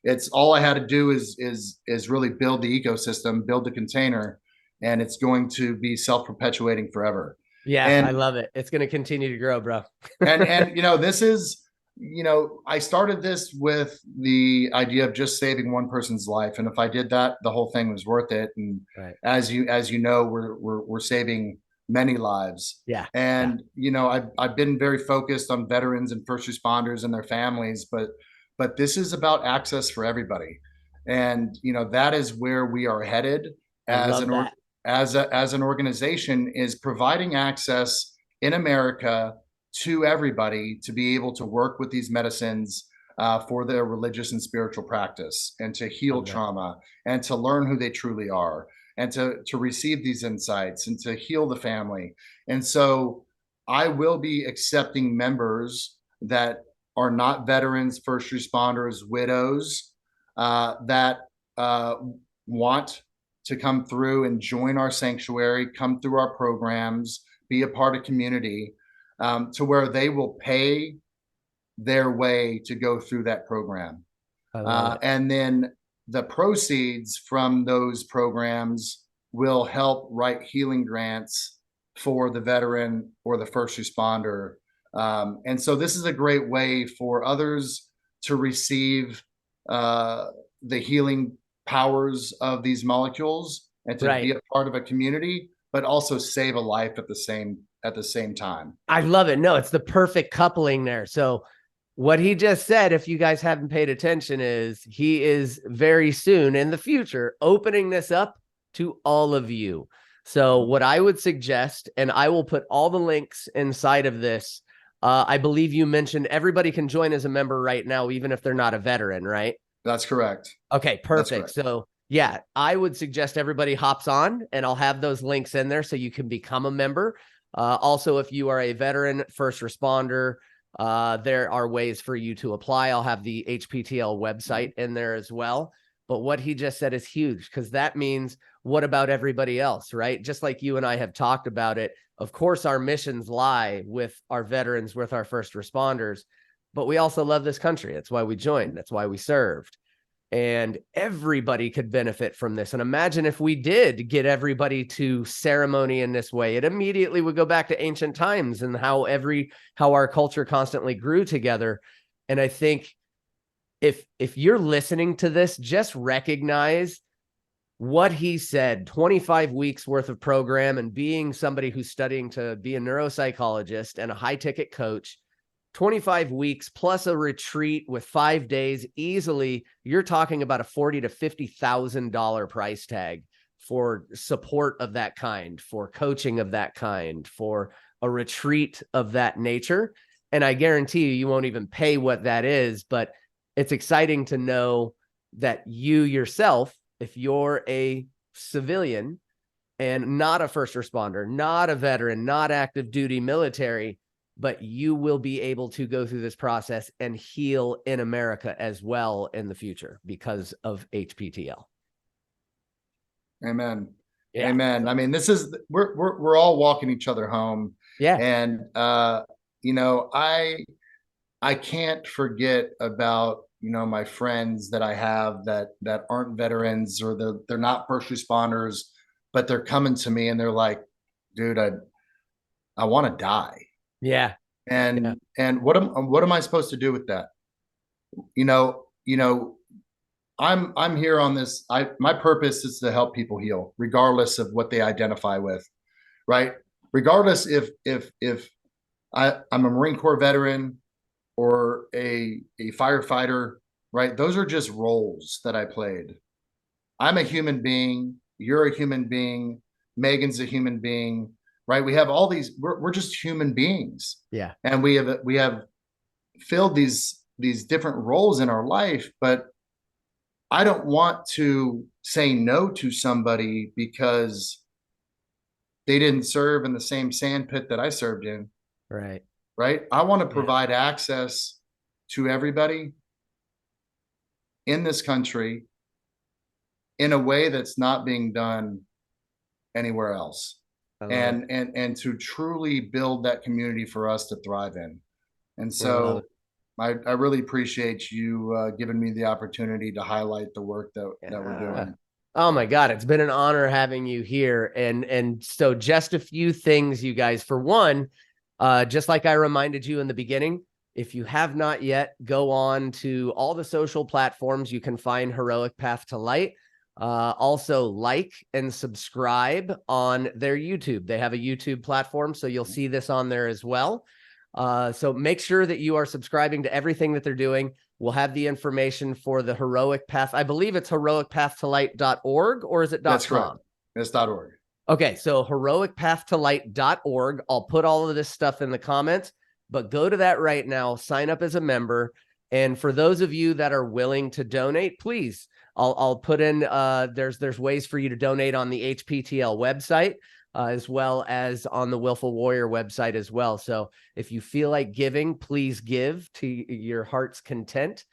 It's all I had to do is really build the ecosystem, build the container, and it's going to be self-perpetuating forever. Yeah, and I love it. It's going to continue to grow, bro. and this is, I started this with the idea of just saving one person's life, and if I did that, the whole thing was worth it. And as you know, we're saving many lives. Yeah. And I've been very focused on veterans and first responders and their families, but this is about access for everybody, and that is where we are headed as an organization, is providing access in America to everybody to be able to work with these medicines for their religious and spiritual practice, and to heal trauma, and to learn who they truly are, and to receive these insights, and to heal the family. And so I will be accepting members that are not veterans, first responders, widows, that want to come through and join our sanctuary, come through our programs, be a part of community, to where they will pay their way to go through that program. And then the proceeds from those programs will help write healing grants for the veteran or the first responder. And so this is a great way for others to receive the healing powers of these molecules, and to be a part of a community, but also save a life at the same time. I love it. No, it's the perfect coupling there. So what he just said, if you guys haven't paid attention, is he is very soon in the future opening this up to all of you. So what I would suggest, and I will put all the links inside of this. I believe you mentioned everybody can join as a member right now, even if they're not a veteran, right? That's correct. Okay, perfect. So yeah, I would suggest everybody hops on, and I'll have those links in there so you can become a member. Also, if you are a veteran, first responder, there are ways for you to apply. I'll have the HPTL website in there as well. But what he just said is huge, because that means, what about everybody else, right? Just like you and I have talked about it. Of course, our missions lie with our veterans, with our first responders, but we also love this country. That's why we joined. That's why we served. And everybody could benefit from this. And imagine if we did get everybody to ceremony in this way, it immediately would go back to ancient times and how our culture constantly grew together. And I think if you're listening to this, just recognize what he said, 25 weeks worth of program, and being somebody who's studying to be a neuropsychologist and a high ticket coach, 25 weeks plus a retreat with 5 days, easily you're talking about a $40,000 to $50,000 price tag for support of that kind, for coaching of that kind, for a retreat of that nature. And I guarantee you won't even pay what that is, but it's exciting to know that you yourself, if you're a civilian and not a first responder, not a veteran, not active duty military, but you will be able to go through this process and heal in America as well in the future because of HPTL. Amen. Yeah. Amen. I mean, we're all walking each other home. Yeah. And I can't forget about, my friends that I have that aren't veterans, or they're not first responders, but they're coming to me and they're like, dude, I want to die. Yeah. And what am I supposed to do with that? I'm here on this. My purpose is to help people heal, regardless of what they identify with, right? Regardless if I'm a Marine Corps veteran or a firefighter, right? Those are just roles that I played. I'm a human being. You're a human being. Megan's a human being, right? We have all these. We're just human beings. Yeah. And we have filled these different roles in our life, but I don't want to say no to somebody because they didn't serve in the same sandpit that I served in. Right. Right. I want to provide access to everybody in this country in a way that's not being done anywhere else. And to truly build that community for us to thrive in. And so I really appreciate you giving me the opportunity to highlight the work that we're doing. Oh my God, it's been an honor having you here. And so just a few things, you guys. For one, just like I reminded you in the beginning, if you have not yet, go on to all the social platforms. You can find Heroic Path to Light. Also like and subscribe on their YouTube. They have a YouTube platform, so you'll see this on there as well. So make sure that you are subscribing to everything that they're doing. We'll have the information for the Heroic Path. I believe it's heroicpathtolight.org, or is it .com? That's correct. It's .org. Okay, so heroicpathtolight.org. I'll put all of this stuff in the comments, but go to that right now, sign up as a member. And for those of you that are willing to donate, please, I'll put in, there's ways for you to donate on the HPTL website, as well as on the Willful Warrior website as well. So if you feel like giving, please give to your heart's content,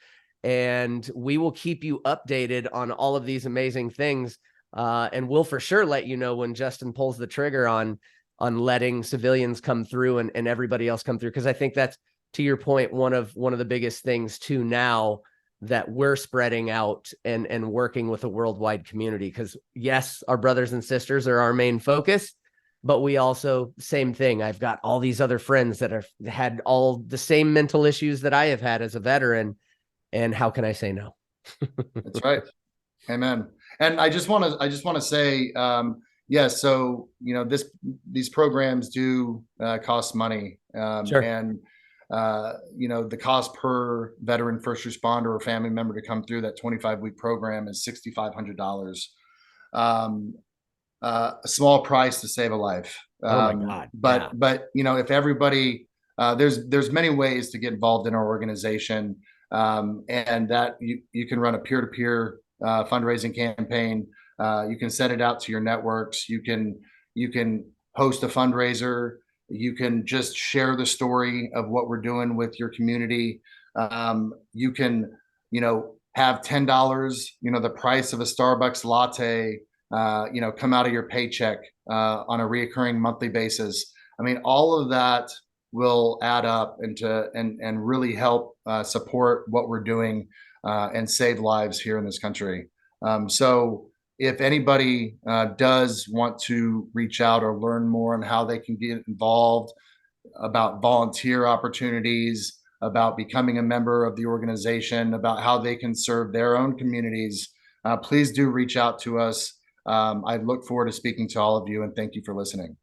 and we will keep you updated on all of these amazing things. And we'll for sure let you know when Justin pulls the trigger on letting civilians come through and everybody else come through. Cause I think that's, to your point, one of the biggest things too now that we're spreading out and working with a worldwide community. Because yes, our brothers and sisters are our main focus, but we also, same thing. I've got all these other friends that have had all the same mental issues that I have had as a veteran. And how can I say no? That's right. Amen. And I just want to say, yes. So, these programs do cost money. Sure. And the cost per veteran, first responder, or family member to come through that 25-week program is $6,500. A small price to save a life. Oh my God. But if everybody, there's many ways to get involved in our organization, and that you can run a peer-to-peer fundraising campaign. You can send it out to your networks. You can host a fundraiser. You can just share the story of what we're doing with your community. You can, have $10, the price of a Starbucks latte, come out of your paycheck on a reoccurring monthly basis. I mean, all of that will add up and really help support what we're doing and save lives here in this country. So if anybody does want to reach out or learn more on how they can get involved, about volunteer opportunities, about becoming a member of the organization, about how they can serve their own communities, please do reach out to us. I look forward to speaking to all of you, and thank you for listening.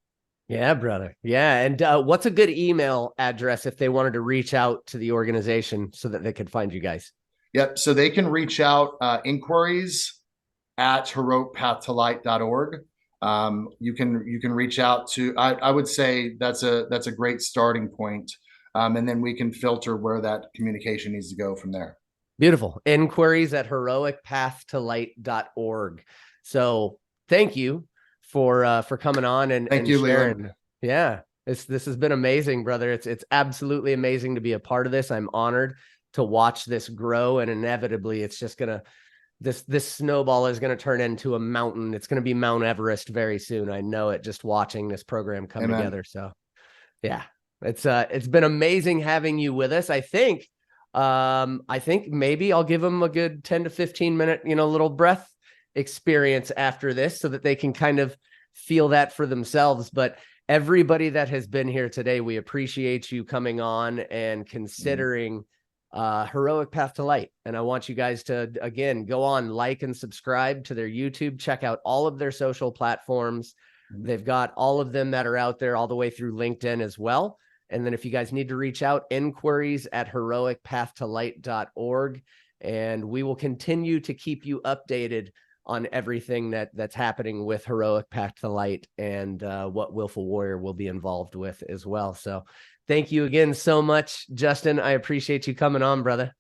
Yeah, brother. Yeah. And what's a good email address if they wanted to reach out to the organization so that they could find you guys? Yep. So they can reach out, inquiries at heroicpathtolight.org. You can reach out to, I would say that's a great starting point. And then we can filter where that communication needs to go from there. Beautiful. Inquiries at heroicpathtolight.org. So thank you for coming on and you, sharing. Leland. Yeah. This has been amazing, brother. It's absolutely amazing to be a part of this. I'm honored to watch this grow, and inevitably it's just gonna this snowball is gonna turn into a mountain. It's gonna be Mount Everest very soon. I know it, just watching this program come Amen. together. So yeah, it's been amazing having you with us. I think maybe I'll give them a good 10 to 15 minute, little breath experience after this so that they can kind of feel that for themselves. But everybody that has been here today, we appreciate you coming on and considering Heroic Path to Light. And I want you guys to, again, go on, like and subscribe to their YouTube, check out all of their social platforms. They've got all of them that are out there all the way through LinkedIn as well. And then if you guys need to reach out, inquiries at heroicpathtolight.org. And we will continue to keep you updated on everything that's happening with Heroic Path to Light and what Willful Warrior will be involved with as well. So thank you again so much, Justin. I appreciate you coming on, brother.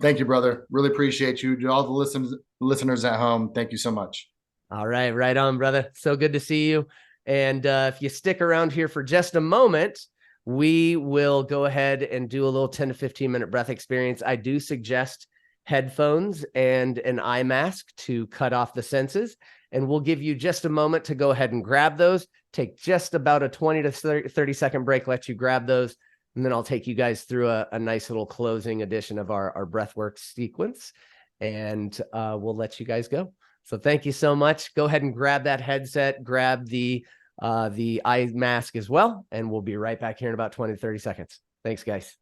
Thank you, brother. Really appreciate you. To all the listeners at home, thank you so much. All right. Right on, brother. So good to see you. And if you stick around here for just a moment, we will go ahead and do a little 10 to 15 minute breath experience. I do suggest headphones and an eye mask to cut off the senses. And we'll give you just a moment to go ahead and grab those. Take just about a 20 to 30 second break, let you grab those. And then I'll take you guys through a nice little closing edition of our breathwork sequence. And we'll let you guys go. So thank you so much. Go ahead and grab that headset, grab the eye mask as well. And we'll be right back here in about 20 to 30 seconds. Thanks, guys.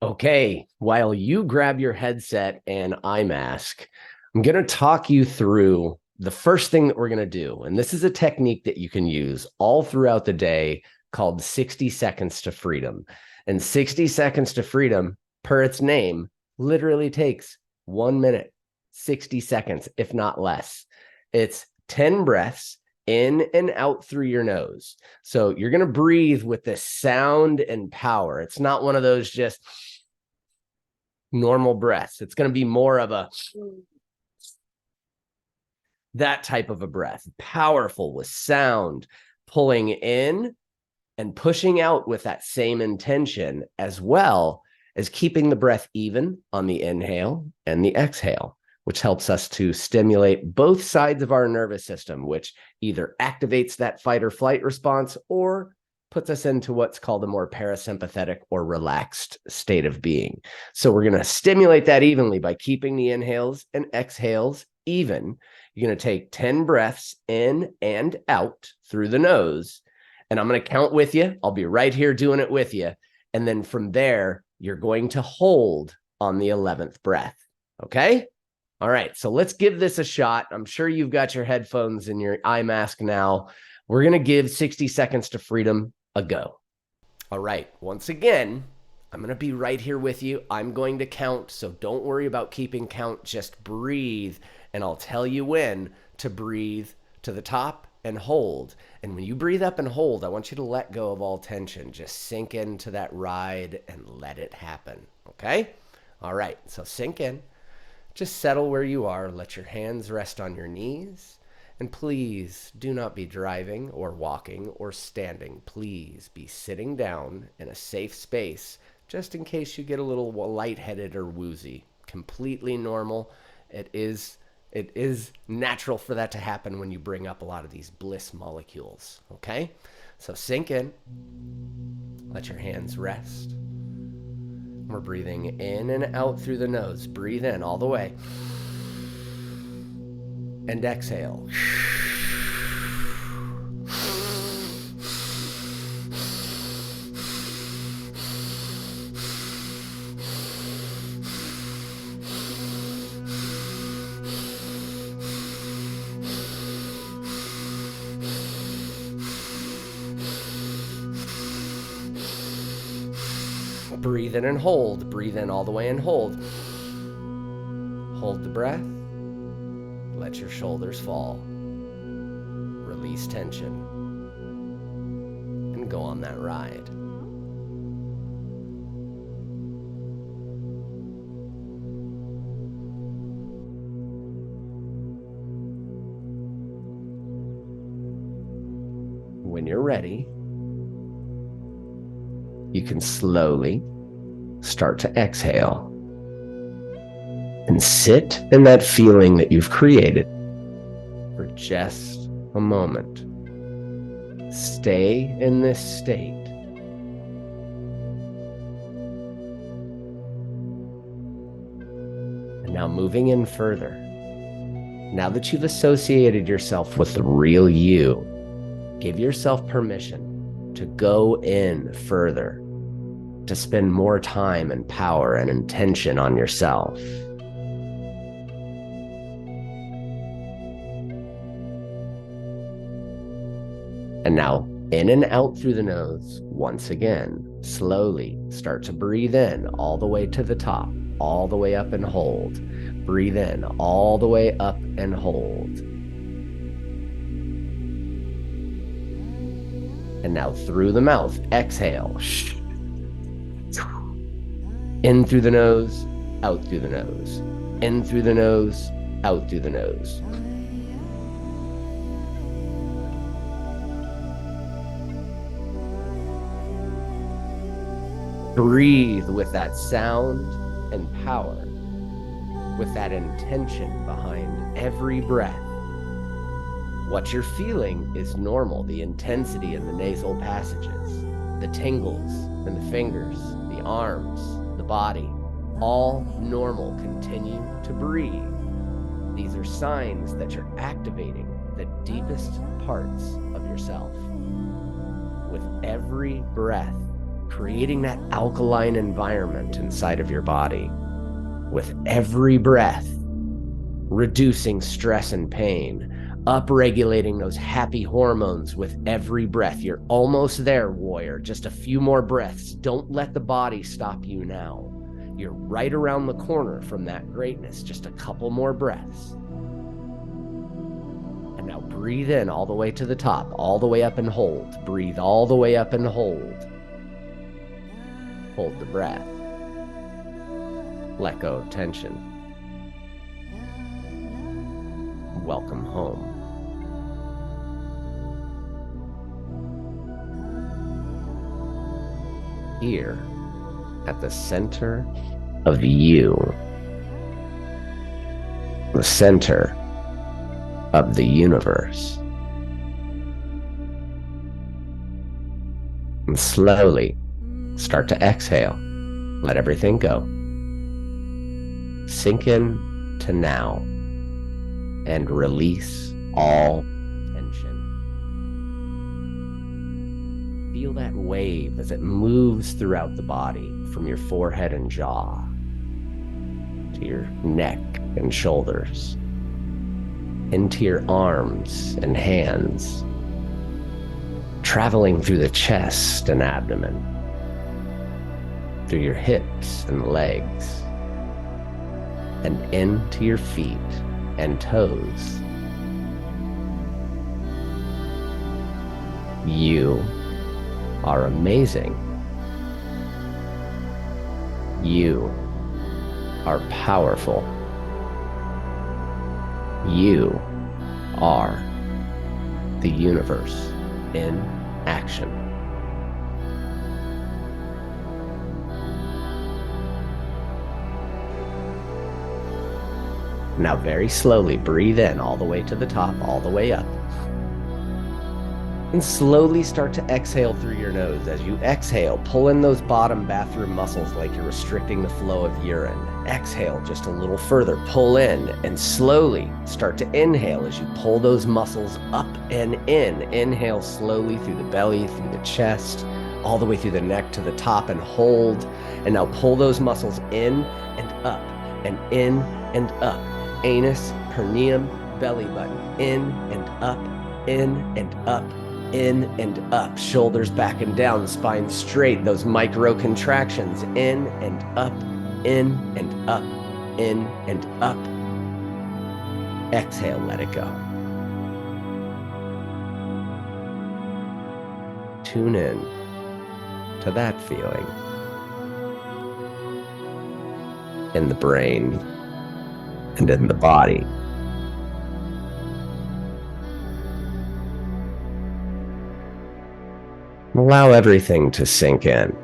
Okay, while you grab your headset and eye mask, I'm going to talk you through the first thing that we're going to do. And this is a technique that you can use all throughout the day called 60 seconds to freedom. And 60 seconds to freedom, per its name, literally takes 1 minute, 60 seconds, if not less. It's 10 breaths in and out through your nose. So you're going to breathe with this sound and power. It's not one of those just normal breaths. It's going to be more of that type of a breath, powerful with sound, pulling in and pushing out with that same intention, as well as keeping the breath even on the inhale and the exhale, which helps us to stimulate both sides of our nervous system, which either activates that fight or flight response or puts us into what's called a more parasympathetic or relaxed state of being. So we're going to stimulate that evenly by keeping the inhales and exhales even. You're going to take 10 breaths in and out through the nose, and I'm going to count with you. I'll be right here doing it with you. And then from there, you're going to hold on the 11th breath. Okay? All right, so let's give this a shot. I'm sure you've got your headphones and your eye mask now. We're going to give 60 seconds to freedom a go. All right, once again, I'm going to be right here with you. I'm going to count, so don't worry about keeping count. Just breathe, and I'll tell you when to breathe to the top and hold. And when you breathe up and hold, I want you to let go of all tension. Just sink into that ride and let it happen, okay? All right, so sink in. Just settle where you are. Let your hands rest on your knees. And please do not be driving or walking or standing. Please be sitting down in a safe space, just in case you get a little lightheaded or woozy. Completely normal. It is natural for that to happen when you bring up a lot of these bliss molecules, okay? So sink in. Let your hands rest. We're breathing in and out through the nose. Breathe in all the way. And exhale. Breathe in and hold. Breathe in all the way and hold. Hold the breath. Let your shoulders fall. Release tension. And go on that ride. When you're ready, you can slowly start to exhale and sit in that feeling that you've created for just a moment. Stay in this state. And now moving in further. Now that you've associated yourself with the real you, give yourself permission to go in further, to spend more time and power and intention on yourself. And now, in and out through the nose, once again, slowly start to breathe in all the way to the top, all the way up and hold. Breathe in all the way up and hold. And now through the mouth, exhale. In through the nose, out through the nose. In through the nose, out through the nose. Breathe with that sound and power, with that intention behind every breath. What you're feeling is normal, the intensity in the nasal passages, the tingles in the fingers, the arms, the body, all normal. Continue to breathe. These are signs that you're activating the deepest parts of yourself. With every breath, creating that alkaline environment inside of your body. With every breath, reducing stress and pain, upregulating those happy hormones with every breath. You're almost there, warrior. Just a few more breaths. Don't let the body stop you now. You're right around the corner from that greatness. Just a couple more breaths. And now breathe in all the way to the top, all the way up and hold. Breathe all the way up and hold. Hold the breath. Let go of tension. Welcome home. Here, at the center of you, the center of the universe. And slowly start to exhale. Let everything go. Sink in to now and release all tension. Feel that wave as it moves throughout the body from your forehead and jaw to your neck and shoulders, into your arms and hands, traveling through the chest and abdomen, through your hips and legs, and into your feet and toes. You are amazing. You are powerful. You are the universe in action. Now very slowly breathe in all the way to the top, all the way up. And slowly start to exhale through your nose. As you exhale, pull in those bottom bathroom muscles like you're restricting the flow of urine. Exhale just a little further, pull in, and slowly start to inhale as you pull those muscles up and in. Inhale slowly through the belly, through the chest, all the way through the neck to the top, and hold. And now pull those muscles in and up, and in and up. Anus, perineum, belly button, in and up, In and up, shoulders back and down, spine straight, those micro contractions, in and up, in and up, in and up. Exhale, let it go. Tune in to that feeling in the brain and in the body. Allow everything to sink in,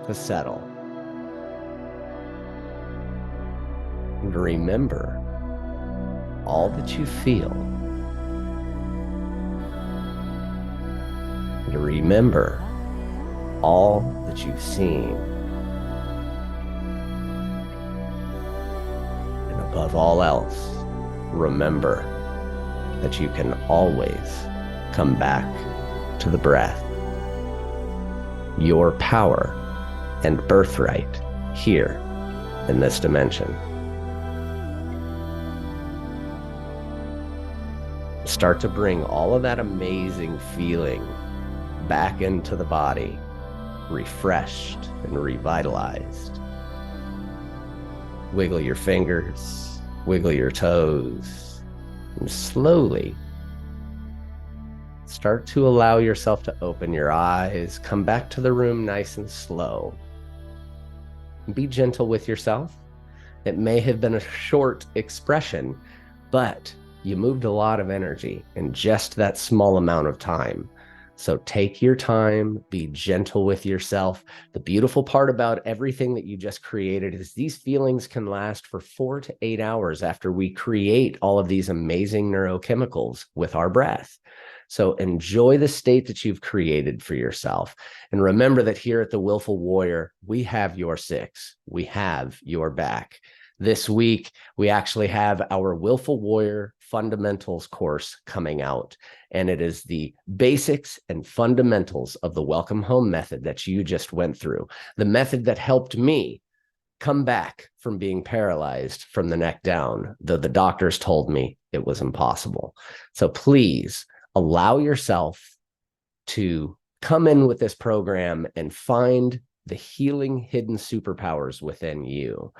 to settle. And remember all that you feel. And remember all that you've seen. And above all else, remember that you can always come back to the breath, your power and birthright here in this dimension. Start to bring all of that amazing feeling back into the body, refreshed and revitalized. Wiggle your fingers, wiggle your toes, and slowly start to allow yourself to open your eyes, come back to the room nice and slow. Be gentle with yourself. It may have been a short expression, but you moved a lot of energy in just that small amount of time. So take your time, be gentle with yourself. The beautiful part about everything that you just created is these feelings can last for 4 to 8 hours after we create all of these amazing neurochemicals with our breath. So enjoy the state that you've created for yourself. And remember that here at the Willful Warrior, we have your six. We have your back. This week, we actually have our Willful Warrior Fundamentals course coming out. And it is the basics and fundamentals of the Welcome Home method that you just went through. The method that helped me come back from being paralyzed from the neck down, though the doctors told me it was impossible. So please allow yourself to come in with this program and find the healing hidden superpowers within you.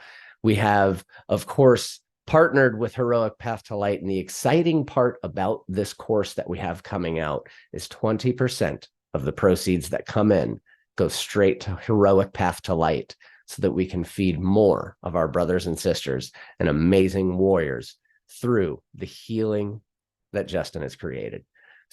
We have, of course, partnered with Heroic Path to Light, and the exciting part about this course that we have coming out is 20% of the proceeds that come in go straight to Heroic Path to Light so that we can feed more of our brothers and sisters and amazing warriors through the healing that Justin has created.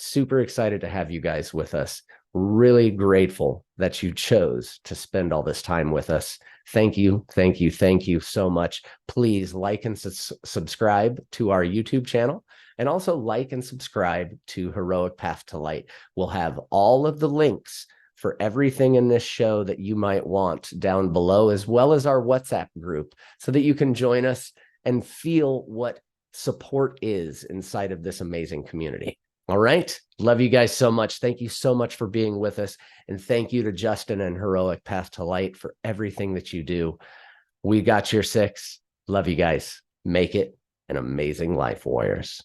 Super excited to have you guys with us. Really grateful that you chose to spend all this time with us. Thank you, thank you, thank you so much. Please like and subscribe to our YouTube channel, and also like and subscribe to Heroic Path to Light. We'll have all of the links for everything in this show that you might want down below, as well as our WhatsApp group, so that you can join us and feel what support is inside of this amazing community. All right. Love you guys so much. Thank you so much for being with us. And thank you to Justin and Heroic Path to Light for everything that you do. We got your six. Love you guys. Make it an amazing life, warriors.